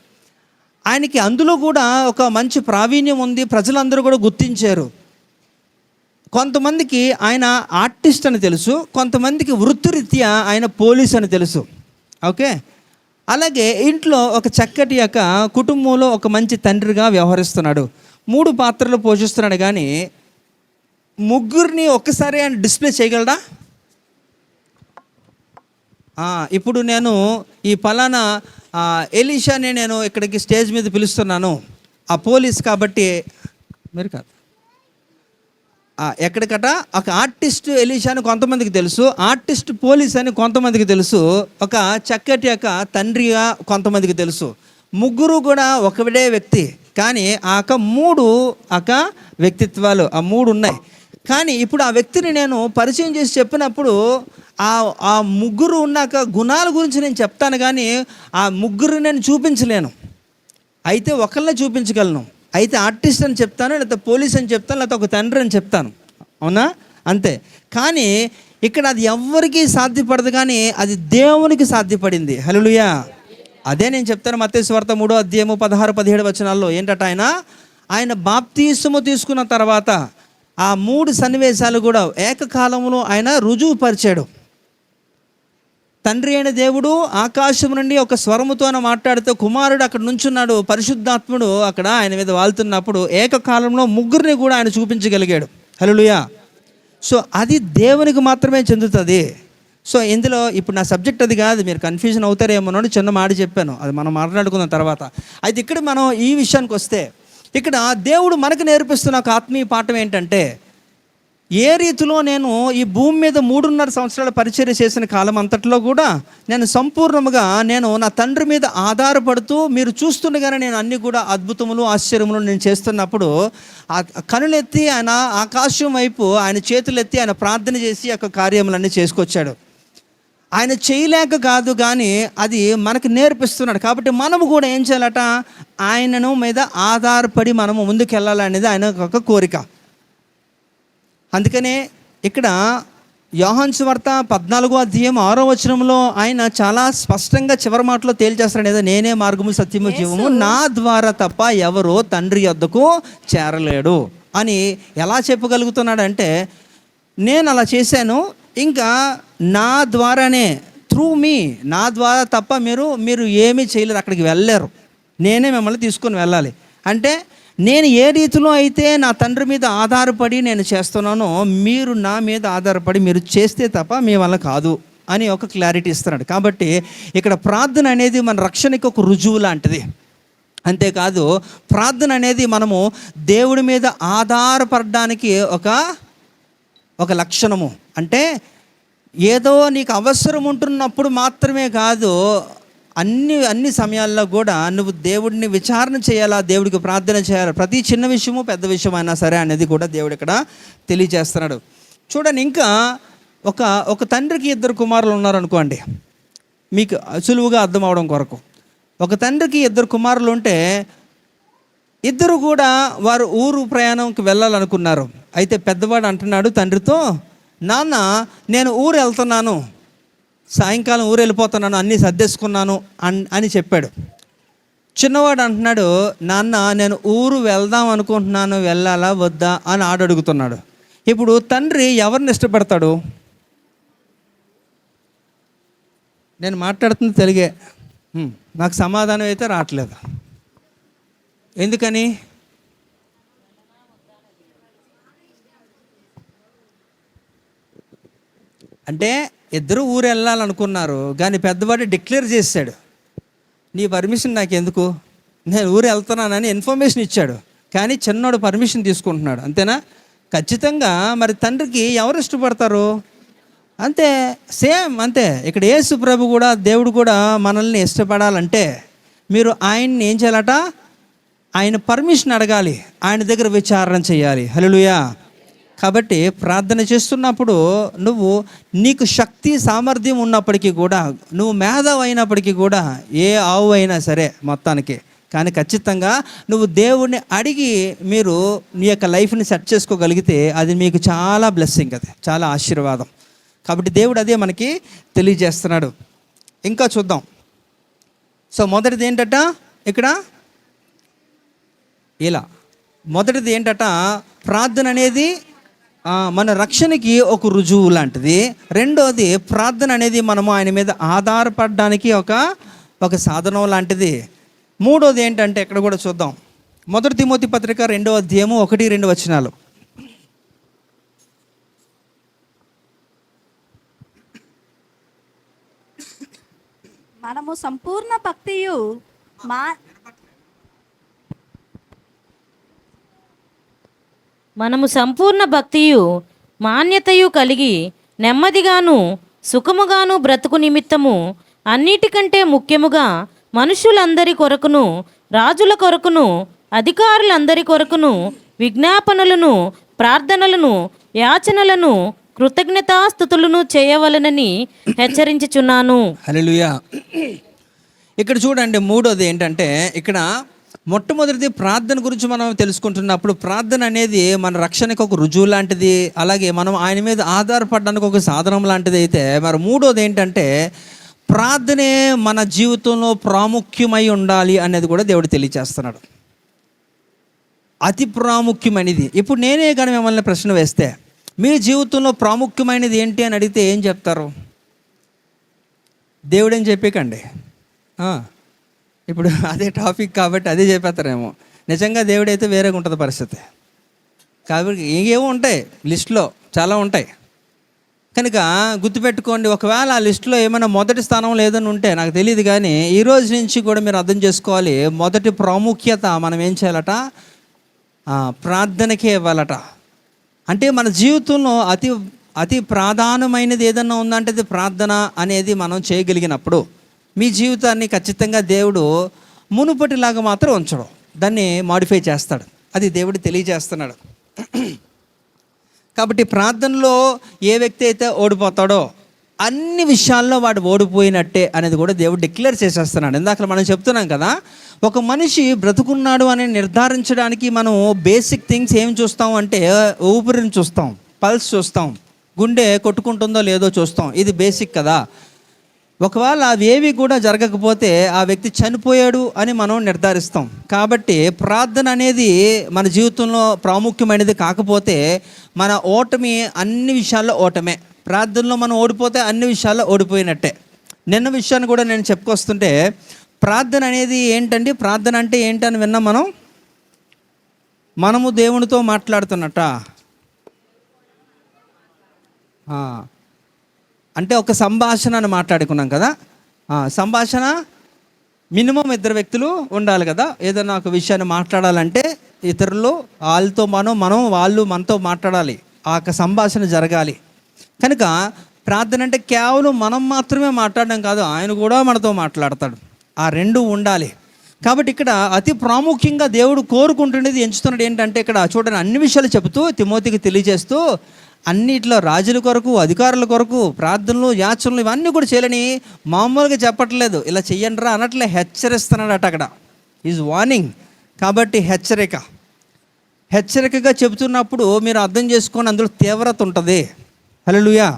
ఆయనకి అందులో కూడా ఒక మంచి ప్రావీణ్యం ఉంది, ప్రజలందరూ కూడా గుర్తించారు. కొంతమందికి ఆయన ఆర్టిస్ట్ అని తెలుసు, కొంతమందికి వృత్తిరీత్యా ఆయన పోలీస్ అని తెలుసు. ఓకే, అలాగే ఇంట్లో ఒక చక్కటి యొక్క కుటుంబంలో ఒక మంచి తండ్రిగా వ్యవహరిస్తున్నాడు, 3 పాత్రలు పోషిస్తున్నాడు. కానీ ముగ్గురిని ఒక్కసారి ఆయన డిస్ప్లే చేయగలడా? ఇప్పుడు నేను ఈ పలానా ఎలీషాని నేను ఇక్కడికి స్టేజ్ మీద పిలుస్తున్నాను, ఆ పోలీస్ కాబట్టి మీరు కాదు. ఎక్కడికట ఒక ఆర్టిస్ట్ ఎలీషా అని కొంతమందికి తెలుసు, ఆర్టిస్ట్ పోలీస్ అని కొంతమందికి తెలుసు, ఒక చక్కటి యొక్క తండ్రిగా కొంతమందికి తెలుసు. ముగ్గురు కూడా ఒకడే వ్యక్తి, కానీ మూడు వ్యక్తిత్వాలు 3 ఉన్నాయి. కానీ ఇప్పుడు ఆ వ్యక్తిని నేను పరిచయం చేసి చెప్పినప్పుడు ఆ ముగ్గురు ఉన్నాక గుణాల గురించి నేను చెప్తాను, కానీ ఆ ముగ్గురు నేను చూపించలేను. అయితే ఒకళ్ళనే చూపించగలను, అయితే ఆర్టిస్ట్ అని చెప్తాను, లేకపోతే పోలీస్ అని చెప్తాను, లేకపోతే ఒక తండ్రి అని చెప్తాను, అవునా? అంతే. కానీ ఇక్కడ అది ఎవ్వరికీ సాధ్యపడదు, కానీ అది దేవునికి సాధ్యపడింది. హల్లెలూయా. అదే నేను చెప్తాను మత్తయి సువార్త 3:16-17 వచనాల్లో. ఏంటట, ఆయన బాప్తీసము తీసుకున్న తర్వాత ఆ 3 సన్నివేశాలు కూడా ఏకకాలంలో ఆయన రుజువుపరిచాడు. తండ్రి అయిన దేవుడు ఆకాశం నుండి ఒక స్వరముతో మాట్లాడుతూ కుమారుడు అక్కడ నుంచున్నాడు, పరిశుద్ధాత్ముడు అక్కడ ఆయన మీద వాళ్తున్నప్పుడు ఏకకాలంలో ముగ్గురిని కూడా ఆయన చూపించగలిగాడు. హల్లెలూయా. సో అది దేవునికి మాత్రమే చెందుతుంది. సో ఇందులో ఇప్పుడు నా సబ్జెక్ట్ అది కాదు, మీరు కన్ఫ్యూజన్ అవుతారేమో అని చిన్న మాట చెప్పాను, అది మనం మాట్లాడుకున్న తర్వాత. అయితే ఇక్కడ మనం ఈ విషయానికి వస్తే, ఇక్కడ దేవుడు మనకు నేర్పిస్తున్న ఒక ఆత్మీయ పాఠం ఏంటంటే, ఏ రీతిలో నేను ఈ భూమి మీద 3.5 సంవత్సరాల పరిచర్య చేసిన కాలం అంతట్లో కూడా నేను సంపూర్ణముగా నేను నా తండ్రి మీద ఆధారపడుతూ, మీరు చూస్తుండగానే నేను అన్ని కూడా అద్భుతములు ఆశ్చర్యములు నేను చేస్తున్నప్పుడు కనులెత్తి ఆయన ఆకాశం వైపు ఆయన చేతులెత్తి ఆయన ప్రార్థన చేసి యొక్క కార్యములన్నీ చేసుకొచ్చాడు. ఆయన చేయలేక కాదు, కానీ అది మనకు నేర్పిస్తున్నాడు. కాబట్టి మనము కూడా ఏం చేయాలట, ఆయనను మీద ఆధారపడి మనము ముందుకు వెళ్ళాలనేది ఆయన ఒక కోరిక. అందుకనే ఇక్కడ యోహాను సువార్త 14:6 ఆయన చాలా స్పష్టంగా చివరి మాటలో తేల్చేస్తాడు ఏదో, నేనే మార్గము సత్యము జీవము, నా ద్వారా తప్ప ఎవరో తండ్రి యొద్దకు చేరలేడు అని ఎలా చెప్పగలుగుతున్నాడంటే, నేను అలా చేశాను, ఇంకా నా ద్వారానే, త్రూ మీ, నా ద్వారా తప్ప మీరు ఏమీ చేయలేరు, అక్కడికి వెళ్ళలేరు, నేనే మిమ్మల్ని తీసుకొని వెళ్ళాలి. అంటే నేను ఏ రీతిలో అయితే నా తండ్రి మీద ఆధారపడి నేను చేస్తున్నానో, మీరు నా మీద ఆధారపడి మీరు చేస్తే తప్ప మీ వల్ల కాదు అని ఒక క్లారిటీ ఇస్తున్నాడు. కాబట్టి ఇక్కడ ప్రార్థన అనేది మన రక్షణకి ఒక రుజువు లాంటిది. అంతేకాదు, ప్రార్థన అనేది మనము దేవుడి మీద ఆధారపడడానికి ఒక లక్షణము. అంటే ఏదో నీకు అవసరం ఉంటున్నప్పుడు మాత్రమే కాదు, అన్ని సమయాల్లో కూడా నువ్వు దేవుడిని విచారణ చేయాలా, దేవుడికి ప్రార్థన చేయాలి. ప్రతి చిన్న విషయము పెద్ద విషయం అయినా సరే అనేది కూడా దేవుడు ఇక్కడ తెలియజేస్తున్నాడు. చూడండి, ఇంకా ఒక తండ్రికి 2 కుమారులు ఉన్నారనుకోండి, మీకు సులువుగా అర్థం అవడం కొరకు. ఒక తండ్రికి 2 కుమారులు ఉంటే, ఇద్దరు కూడా వారు ఊరు ప్రయాణంకి వెళ్ళాలనుకున్నారు. అయితే పెద్దవాడు అంటున్నాడు తండ్రితో, నాన్న నేను ఊరు వెళ్తున్నాను, సాయంకాలం ఊరు వెళ్ళిపోతున్నాను, అన్నీ సర్దేసుకున్నాను అని చెప్పాడు. చిన్నవాడు అంటున్నాడు, నాన్న నేను ఊరు వెళ్దాం అనుకుంటున్నాను, వెళ్ళాలా వద్దా అని అడుగుతున్నాడు. ఇప్పుడు తండ్రి ఎవరిని ఇష్టపడతాడు? నేను మాట్లాడుతుంది తెలుగే, నాకు సమాధానం అయితే రావట్లేదు. ఎందుకని? అంటే ఇద్దరు ఊరు వెళ్ళాలనుకున్నారు, కానీ పెద్దవాడు డిక్లేర్ చేశాడు, నీ పర్మిషన్ నాకు ఎందుకు, నేను ఊరు వెళ్తున్నానని ఇన్ఫర్మేషన్ ఇచ్చాడు. కానీ చిన్నోడు పర్మిషన్ తీసుకుంటున్నాడు, అంతేనా? ఖచ్చితంగా మరి తండ్రికి ఎవరు ఇష్టపడతారు? అంతే, సేమ్ అంతే. ఇక్కడ యేసు ప్రభు కూడా, దేవుడు కూడా మనల్ని ఇష్టపడాలంటే మీరు ఆయన్ని ఏం చేయాలట, ఆయన పర్మిషన్ అడగాలి, ఆయన దగ్గర విచారణ చేయాలి. హల్లెలూయా. కాబట్టి ప్రార్థన చేస్తున్నప్పుడు నీకు శక్తి సామర్థ్యం ఉన్నప్పటికీ కూడా, నువ్వు మేధావి అయినప్పటికీ కూడా, ఏ ఆవు అయినా సరే మొత్తానికి, కానీ ఖచ్చితంగా నువ్వు దేవుడిని అడిగి మీరు నీ యొక్క లైఫ్ని సెట్ చేసుకోగలిగితే అది మీకు చాలా బ్లెస్సింగ్, అది చాలా ఆశీర్వాదం. కాబట్టి దేవుడు అదే మనకి తెలియజేస్తున్నాడు. ఇంకా చూద్దాం. సో మొదటిది ఏంటట, ఇక్కడ ఇలా మొదటిది ఏంటట, ప్రార్థన అనేది మన రక్షణకి ఒక రుజువు లాంటిది. రెండోది, ప్రార్థన అనేది మనము ఆయన మీద ఆధారపడడానికి ఒక సాధనం లాంటిది. మూడోది ఏంటంటే, ఇక్కడ కూడా చూద్దాం, 1 తిమోతి పత్రిక 2వ అధ్యాయము 1-2 వచనాలు. మనము సంపూర్ణ భక్తియు మనము సంపూర్ణ భక్తియు మాన్యతయు కలిగి నెమ్మదిగాను సుఖముగాను బ్రతుకు నిమిత్తము అన్నిటికంటే ముఖ్యముగా మనుషులందరి కొరకును, రాజుల కొరకును, అధికారులందరి కొరకును విజ్ఞాపనలను, ప్రార్థనలను, యాచనలను, కృతజ్ఞతాస్తుతులను చేయవలనని హెచ్చరించుచున్నాను. హల్లెలూయా. ఇక్కడ చూడండి, మూడోది ఏంటంటే, ఇక్కడ మొట్టమొదటిది ప్రార్థన గురించి మనం తెలుసుకుంటున్నప్పుడు, ప్రార్థన అనేది మన రక్షణకు ఒక రుజువు లాంటిది, అలాగే మనం ఆయన మీద ఆధారపడడానికి ఒక సాధనం లాంటిది. అయితే మరి మూడోది ఏంటంటే, ప్రార్థనే మన జీవితంలో ప్రాముఖ్యమై ఉండాలి అనేది కూడా దేవుడు తెలియచేస్తున్నాడు. అతి ప్రాముఖ్యమైనది. ఇప్పుడు నేనే కానీ మిమ్మల్ని ప్రశ్న వేస్తే, మీ జీవితంలో ప్రాముఖ్యమైనది ఏంటి అని అడిగితే ఏం చెప్తారు? దేవుడేం చెప్పకండి, ఇప్పుడు అదే టాపిక్ కాబట్టి అదే చెప్పేస్తారేమో. నిజంగా దేవుడైతే వేరేగా ఉంటుంది పరిస్థితి. కాబట్టి ఏమో ఉంటాయి లిస్ట్లో, చాలా ఉంటాయి. కనుక గుర్తుపెట్టుకోండి, ఒకవేళ ఆ లిస్టులో ఏమైనా మొదటి స్థానం లేదని ఉంటే నాకు తెలియదు, కానీ ఈ రోజు నుంచి కూడా మీరు అర్థం చేసుకోవాలి, మొదటి ప్రాముఖ్యత మనం ఏం చేయాలట, ప్రార్థనకే ఇవ్వాలట. అంటే మన జీవితంలో అతి అతి ప్రాధాన్యమైనది ఏదన్నా ఉందంటే అది ప్రార్థన అనేది మనం చేయగలిగినప్పుడు మీ జీవితాన్ని ఖచ్చితంగా దేవుడు మునుపటిలాగా మాత్రం ఉంచడం, దాన్ని మాడిఫై చేస్తాడు. అది దేవుడు తెలియజేస్తున్నాడు. కాబట్టి ప్రార్థనలో ఏ వ్యక్తి అయితే ఓడిపోతాడో అన్ని విషయాల్లో వాడు ఓడిపోయినట్టే అనేది కూడా దేవుడు డిక్లేర్ చేసేస్తున్నాడు. ఇందాక మనం చెప్తున్నాం కదా, ఒక మనిషి బ్రతుకున్నాడు అని నిర్ధారించడానికి మనం బేసిక్ థింగ్స్ ఏం చూస్తాం అంటే, ఊపిరిని చూస్తాం, పల్స్ చూస్తాం, గుండె కొట్టుకుంటుందో లేదో చూస్తాం. ఇది బేసిక్ కదా. ఒకవేళ అవేవి కూడా జరగకపోతే ఆ వ్యక్తి చనిపోయాడు అని మనం నిర్ధారిస్తాం. కాబట్టి ప్రార్థన అనేది మన జీవితంలో ప్రాముఖ్యమైనది కాకపోతే మన ఓటమి అన్ని విషయాల్లో ఓటమే. ప్రార్థనలో మనం ఓడిపోతే అన్ని విషయాల్లో ఓడిపోయినట్టే. నిన్న విషయాన్ని కూడా నేను చెప్పుకొస్తుంటే, ప్రార్థన అనేది ఏంటండి, ప్రార్థన అంటే ఏంటని విన్నాం మనము దేవునితో మాట్లాడుతున్నట్ట. అంటే ఒక సంభాషణ అని మాట్లాడుకున్నాం కదా. సంభాషణ మినిమం ఇద్దరు వ్యక్తులు ఉండాలి కదా. ఏదైనా ఒక విషయాన్ని మాట్లాడాలంటే ఇతరులు వాళ్ళతో మనం వాళ్ళు మనతో మాట్లాడాలి, ఆ యొక్క సంభాషణ జరగాలి. కనుక ప్రార్థన అంటే కేవలం మనం మాత్రమే మాట్లాడడం కాదు, ఆయన కూడా మనతో మాట్లాడతాడు. ఆ రెండు ఉండాలి. కాబట్టి ఇక్కడ అతి ప్రాముఖ్యంగా దేవుడు కోరుకుంటున్నది, ఎంచుతున్నది ఏంటంటే, ఇక్కడ చూడండి అన్ని విషయాలు చెబుతూ తిమోతికి తెలియజేస్తూ అన్నిట్లో రాజుల కొరకు, అధికారుల కొరకు ప్రార్థనలు, యాచనలు ఇవన్నీ కూడా చేయాలని మామూలుగా చెప్పట్లేదు, ఇలా చెయ్యండి రా అన్నట్లే హెచ్చరిస్తున్నాడట. అక్కడ ఈజ్ వార్నింగ్. కాబట్టి హెచ్చరికగా చెబుతున్నప్పుడు మీరు అర్థం చేసుకొని అందులో తీవ్రత ఉంటుంది. హల్లెలూయా.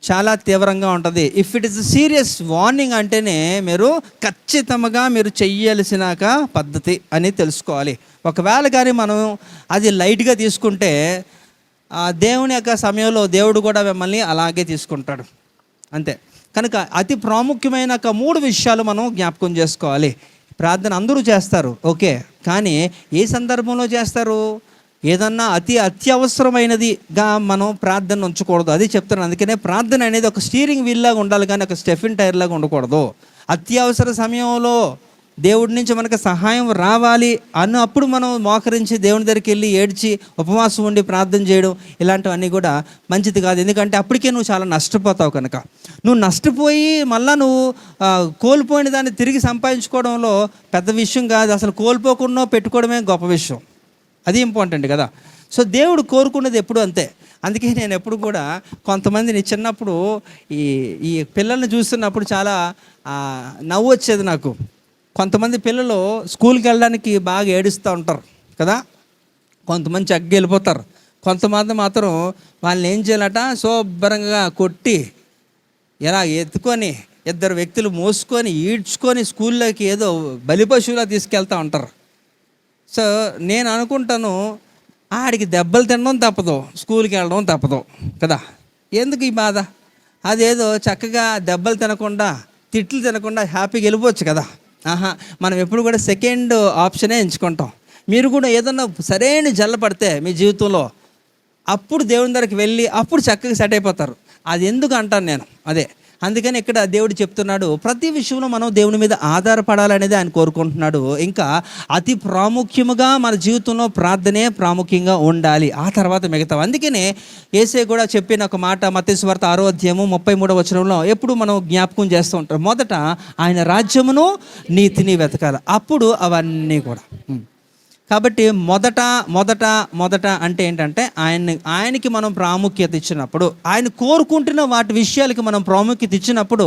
చాలా తీవ్రంగా ఉంటుంది. If it is serious warning అంటేనే మీరు ఖచ్చితంగా మీరు చెయ్యాల్సిన పద్ధతి అని తెలుసుకోవాలి. ఒకవేళ కానీ మనం అది లైట్గా తీసుకుంటే దేవుని యొక్క సమయంలో దేవుడు కూడా మిమ్మల్ని అలాగే తీసుకుంటాడు, అంతే. కనుక అతి ప్రాముఖ్యమైన 3 విషయాలు మనం జ్ఞాపకం చేసుకోవాలి. ప్రార్థన అందరూ చేస్తారు, ఓకే, కానీ ఏ సందర్భంలో చేస్తారు? ఏదన్నా అత్యవసరమైనదిగా మనం ప్రార్థన ఉంచకూడదు, అది చెప్తున్నాను. అందుకనే ప్రార్థన అనేది ఒక స్టీరింగ్ వీల్ లాగా ఉండాలి, కానీ ఒక స్టెఫిన్ టైర్ లాగా ఉండకూడదు. అత్యవసర సమయంలో దేవుడి నుంచి మనకు సహాయం రావాలి అన్నప్పుడు మనం మోకరించి దేవుని దగ్గరికి వెళ్ళి ఏడ్చి ఉపవాసం ఉండి ప్రార్థన చేయడం ఇలాంటివన్నీ కూడా మంచిది కాదు. ఎందుకంటే అప్పటికే నువ్వు చాలా నష్టపోతావు. కనుక నువ్వు నష్టపోయి మళ్ళీ నువ్వు కోల్పోయిన దాన్ని తిరిగి సంపాదించుకోవడంలో పెద్ద విషయం కాదు, అసలు కోల్పోకుండా పెట్టుకోవడమే గొప్ప విషయం. అది ఇంపార్టెంట్ కదా. సో దేవుడు కోరుకున్నది ఎప్పుడు అంతే. అందుకే నేను ఎప్పుడు కూడా కొంతమందిని చిన్నప్పుడు ఈ పిల్లల్ని చూస్తున్నప్పుడు చాలా నవ్వు వచ్చేది నాకు. కొంతమంది పిల్లలు స్కూల్కి వెళ్ళడానికి బాగా ఏడుస్తూ ఉంటారు కదా, కొంతమంది చక్కగా వెళ్ళిపోతారు, కొంతమంది మాత్రం వాళ్ళని ఏం చేయాలట, శుభ్రంగా కొట్టి ఎలా ఎత్తుకొని 2 వ్యక్తులు మోసుకొని ఈడ్చుకొని స్కూల్లోకి ఏదో బలిపశువులా తీసుకెళ్తూ ఉంటారు. సో నేను అనుకుంటాను, ఆడికి దెబ్బలు తినడం తప్పదు, స్కూల్కి వెళ్ళడం తప్పదు కదా, ఎందుకు ఈ బాధ? అదేదో చక్కగా దెబ్బలు తినకుండా తిట్లు తినకుండా హ్యాపీగా వెళ్ళిపోవచ్చు కదా. మనం ఎప్పుడు కూడా సెకండ్ ఆప్షనే ఎంచుకుంటాం. మీరు కూడా ఏదన్నా సరైన జల్ల పడితే మీ జీవితంలో అప్పుడు దేవుని దగ్గరికి వెళ్ళి అప్పుడు చక్కగా సెట్ అయిపోతారు. అది ఎందుకు అంటాను నేను, అదే. అందుకని ఇక్కడ దేవుడు చెప్తున్నాడు, ప్రతి విషయంలో మనం దేవుని మీద ఆధారపడాలనేది ఆయన కోరుకుంటున్నాడు. ఇంకా అతి ప్రాముఖ్యముగా మన జీవితంలో ప్రార్థనే ప్రాముఖ్యంగా ఉండాలి, ఆ తర్వాత మిగతా. అందుకనే యేసయ్య కూడా చెప్పిన ఒక మాట మత్తయి సువార్త 6వ అధ్యాయము 33వ వచనంలో ఎప్పుడు మనం జ్ఞాపకం చేస్తూ ఉంటాం. మొదట ఆయన రాజ్యమును నీతిని వెతకాలి, అప్పుడు అవన్నీ కూడా. కాబట్టి మొదట అంటే ఏంటంటే ఆయనకి మనం ప్రాముఖ్యత ఇచ్చినప్పుడు, ఆయన కోరుకుంటున్న వాటి విషయాలకి మనం ప్రాముఖ్యత ఇచ్చినప్పుడు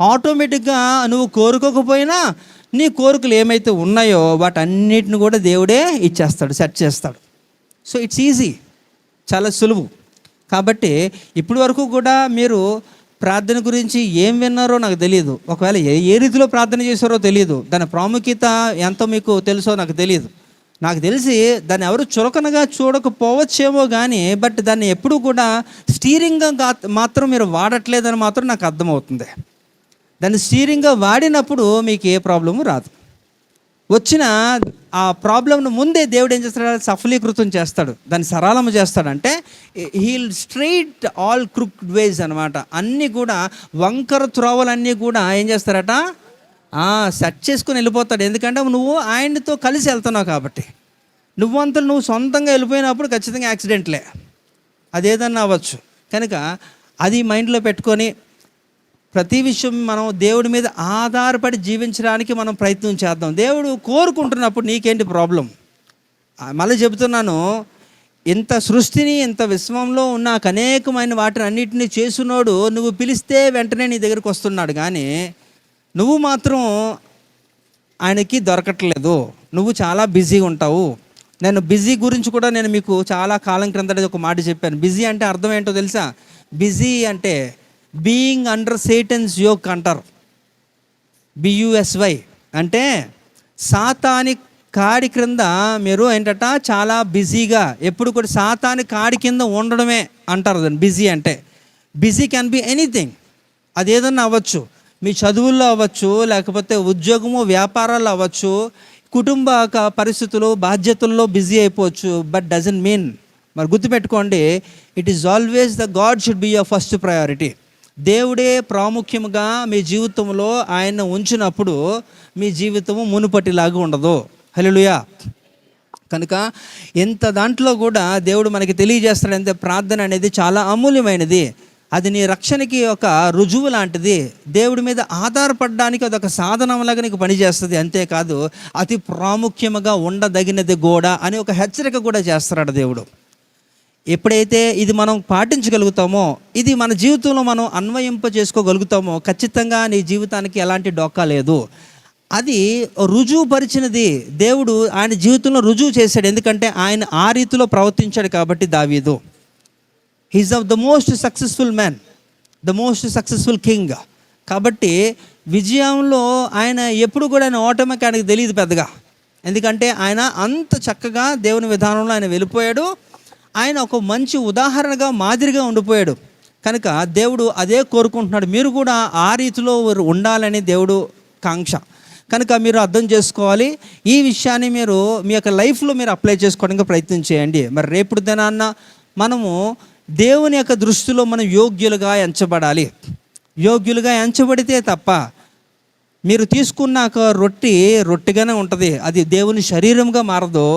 ఆటోమేటిక్గా నువ్వు కోరుకోకపోయినా నీ కోరికలు ఏమైతే ఉన్నాయో వాటన్నిటిని కూడా దేవుడే ఇచ్చేస్తాడు, సెట్ చేస్తాడు. సో ఇట్స్ ఈజీ, చాలా సులువు. కాబట్టి ఇప్పటి వరకు కూడా మీరు ప్రార్థన గురించి ఏం విన్నారో నాకు తెలియదు, ఒకవేళ ఏ రీతిలో ప్రార్థన చేశారో తెలియదు, దాని ప్రాముఖ్యత ఎంతో మీకు తెలుసో నాకు తెలియదు. నాకు తెలిసి దాన్ని ఎవరు చులకనగా చూడకపోవచ్చేమో కానీ, బట్ దాన్ని ఎప్పుడు కూడా స్టీరింగ్గా మాత్రం మీరు వాడట్లేదని మాత్రం నాకు అర్థమవుతుంది. దాన్ని స్టీరింగ్గా వాడినప్పుడు మీకు ఏ ప్రాబ్లము రాదు. వచ్చిన ఆ ప్రాబ్లంను ముందే దేవుడు ఏం చేస్తాడు, సఫలీకృతం చేస్తాడు, దాన్ని సరళము చేస్తాడంటే హీల్ స్ట్రైట్ ఆల్ క్రుక్డ్ వేస్ అనమాట. అన్నీ కూడా వంకర త్రోవలన్నీ కూడా ఏం చేస్తారట, సెట్ చేసుకుని వెళ్ళిపోతాడు. ఎందుకంటే నువ్వు ఆయనతో కలిసి వెళ్తున్నావు కాబట్టి. నువ్వంతలు నువ్వు సొంతంగా వెళ్ళిపోయినప్పుడు ఖచ్చితంగా యాక్సిడెంట్లే, అదేదన్నా అవ్వచ్చు. కనుక అది మైండ్లో పెట్టుకొని ప్రతి విషయం మనం దేవుడి మీద ఆధారపడి జీవించడానికి మనం ప్రయత్నం చేద్దాం. దేవుడు కోరుకుంటున్నప్పుడు నీకేంటి ప్రాబ్లం? మళ్ళీ చెబుతున్నాను, ఇంత సృష్టిని ఇంత విశ్వంలో ఉన్న అనేకమైన వాటిని అన్నిటినీ చేస్తున్నాడు. నువ్వు పిలిస్తే వెంటనే నీ దగ్గరికి వస్తున్నాడు, కానీ నువ్వు మాత్రం ఆయనకి దొరకట్లేదు. నువ్వు చాలా బిజీగా ఉంటావు. నేను బిజీ గురించి కూడా నేను మీకు చాలా కాలం క్రిందట ఒక మాట చెప్పాను. బిజీ అంటే అర్థం ఏంటో తెలుసా? బిజీ అంటే బీయింగ్ అండర్ సేటన్స్ యోక్ అంటారు, BUSY. అంటే సాతాని కాడి క్రింద మీరు ఏంటట చాలా బిజీగా, ఎప్పుడు కూడా సాతాని కాడి కింద ఉండడమే అంటారు దాన్ని బిజీ అంటే. బిజీ క్యాన్ బి ఎనీథింగ్, అదేదన్నా అవ్వచ్చు. మీ చదువుల్లో అవ్వచ్చు, లేకపోతే ఉద్యోగము వ్యాపారాలు అవ్వచ్చు, కుటుంబ పరిస్థితులు బాధ్యతల్లో బిజీ అయిపోవచ్చు. బట్ డజంట్ మీన్, మరి గుర్తుపెట్టుకోండి, it is always the God should be your first priority. దేవుడే ప్రాముఖ్యంగా మీ జీవితంలో ఆయన ఉంచినప్పుడు మీ జీవితము మునుపటిలాగా ఉండదు. హల్లెలూయా. కనుక ఎంత దాంట్లో కూడా దేవుడు మనకి తెలియజేస్తాడంటే ప్రార్థన అనేది చాలా అమూల్యమైనది. అది నీ రక్షణకి ఒక రుజువు లాంటిది. దేవుడి మీద ఆధారపడడానికి అదొక సాధనంలాగా నీకు పనిచేస్తుంది. అంతేకాదు అతి ప్రాముఖ్యముగా ఉండదగినది కూడా అని ఒక హెచ్చరిక కూడా చేస్తాడు దేవుడు. ఎప్పుడైతే ఇది మనం పాటించగలుగుతామో, ఇది మన జీవితంలో మనం అన్వయింప చేసుకోగలుగుతామో, ఖచ్చితంగా నీ జీవితానికి ఎలాంటి డోకా లేదు. అది రుజువుపరిచినది. దేవుడు ఆయన జీవితంలో రుజువు చేశాడు. ఎందుకంటే ఆయన ఆ రీతిలో ప్రవర్తించాడు కాబట్టి. దావీదు he's of the most successful man, the most successful king. కాబట్టి విజయంలో ఆయన ఎప్పుడు కూడా ఆయన ఓటమికి ఆయనకు తెలియదు పెద్దగా. ఎందుకంటే ఆయన అంత చక్కగా దేవుని విధానంలో ఆయన వెళ్ళిపోయాడు. ఆయన ఒక మంచి ఉదాహరణగా మాదిరిగా ఉండిపోయాడు. కనుక దేవుడు అదే కోరుకుంటున్నాడు. మీరు కూడా ఆ రీతిలో ఉండాలని దేవుడు కాంక్ష. కనుక మీరు అర్థం చేసుకోవాలి. ఈ విషయాన్ని మీరు మీ యొక్క లైఫ్లో మీరు అప్లై చేసుకోవడానికి ప్రయత్నం చేయండి. మరి రేపు దినాన్న మనము దేవుని యొక్క దృష్టిలో మనం యోగ్యులుగా ఎంచబడాలి. యోగ్యులుగా ఎంచబడితే తప్ప మీరు తీసుకున్నాక రొట్టిగానే ఉంటుంది, అది దేవుని శరీరంగా మారదు.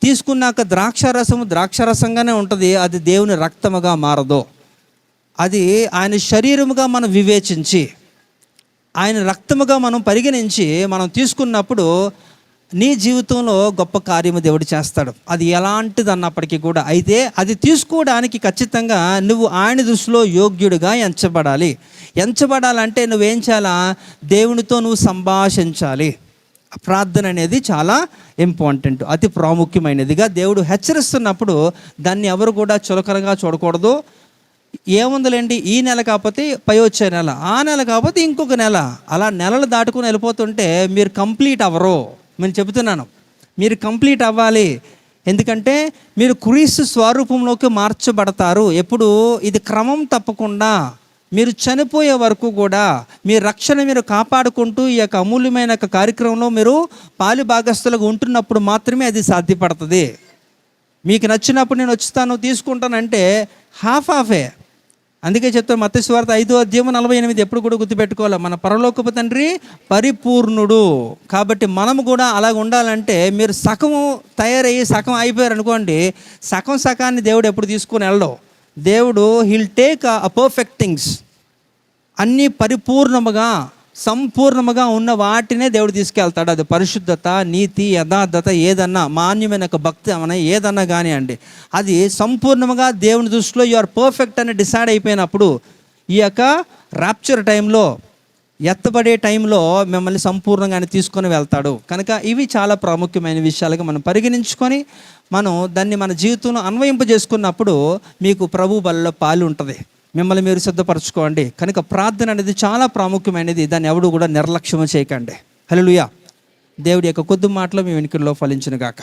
తీసుకున్నాక ద్రాక్షరసంగానే ఉంటుంది, అది దేవుని రక్తముగా మారదు. అది ఆయన శరీరముగా మనం వివేచించి, ఆయన రక్తముగా మనం పరిగణించి మనం తీసుకున్నప్పుడు నీ జీవితంలో గొప్ప కార్యము దేవుడు చేస్తాడు. అది ఎలాంటిది అన్నప్పటికీ కూడా. అయితే అది తీసుకోవడానికి ఖచ్చితంగా నువ్వు ఆయన దృష్టిలో యోగ్యుడిగా ఎంచబడాలి. ఎంచబడాలంటే నువ్వేం చేయాలా? దేవునితో నువ్వు సంభాషించాలి. ప్రార్థన అనేది చాలా ఇంపార్టెంట్, అతి ప్రాముఖ్యమైనదిగా దేవుడు హెచ్చరిస్తున్నప్పుడు దాన్ని ఎవరు కూడా చులకనగా చూడకూడదు. ఏముందిలేండి, ఈ నెల కాకపోతే పై వచ్చే నెల, ఆ నెల కాకపోతే ఇంకొక నెల, అలా నెలలు దాటుకుని వెళ్ళిపోతుంటే మీరు కంప్లీట్ అవ్వరు. నేను చెబుతున్నాను, మీరు కంప్లీట్ అవ్వాలి. ఎందుకంటే మీరు క్రీస్తు స్వరూపంలోకి మార్చబడతారు. ఎప్పుడు ఇది క్రమం తప్పకుండా మీరు చనిపోయే వరకు కూడా మీ రక్షణ మీరు కాపాడుకుంటూ ఈ యొక్క అమూల్యమైన కార్యక్రమంలో మీరు పాలి భాగస్థులుగా ఉంటున్నప్పుడు మాత్రమే అది సాధ్యపడుతుంది. మీకు నచ్చినప్పుడు నేను వచ్చుతాను తీసుకుంటానంటే హాఫే. అందుకే చెప్తాను, మత్తయి సువార్త 5:48 ఎప్పుడు కూడా గుర్తుపెట్టుకోవాలి. మన పరలోకపు తండ్రి పరిపూర్ణుడు. కాబట్టి మనము కూడా అలాగ ఉండాలంటే మీరు సగము తయారయ్యి సగం అయిపోయారు అనుకోండి, సగాన్ని దేవుడు ఎప్పుడు తీసుకొని వెళ్ళడు. దేవుడు he'll take a perfect things, అన్నీ పరిపూర్ణముగా సంపూర్ణముగా ఉన్న వాటినే దేవుడు తీసుకెళ్తాడు. అది పరిశుద్ధత, నీతి, యథార్థత, ఏదన్నా మాన్యమైన భక్తి అనే ఏదన్నా కానివ్వండి, అది సంపూర్ణముగా దేవుని దృష్టిలో యు ఆర్ పర్ఫెక్ట్ అని డిసైడ్ అయిపోయినప్పుడు ఈ యొక్క ర్యాప్చర్ టైంలో, ఎత్తబడే టైంలో మిమ్మల్ని సంపూర్ణంగా ఆయన తీసుకొని వెళ్తాడు. కనుక ఇవి చాలా ప్రాముఖ్యమైన విషయాలుగా మనం పరిగణించుకొని మనం దాన్ని మన జీవితంలో అన్వయింపజేసుకున్నప్పుడు మీకు ప్రభు బలలో పాలు ఉంటుంది. మిమ్మల్ని మీరు సిద్ధపరచుకోండి. కనుక ప్రార్థన అనేది చాలా ప్రాముఖ్యమైనది, దాన్ని ఎవడు కూడా నిర్లక్ష్యం చేయకండి. హల్లెలూయా. దేవుడి యొక్క కొద్ది మాటలు మీ వెనుకల్లో ఫలించును గాక.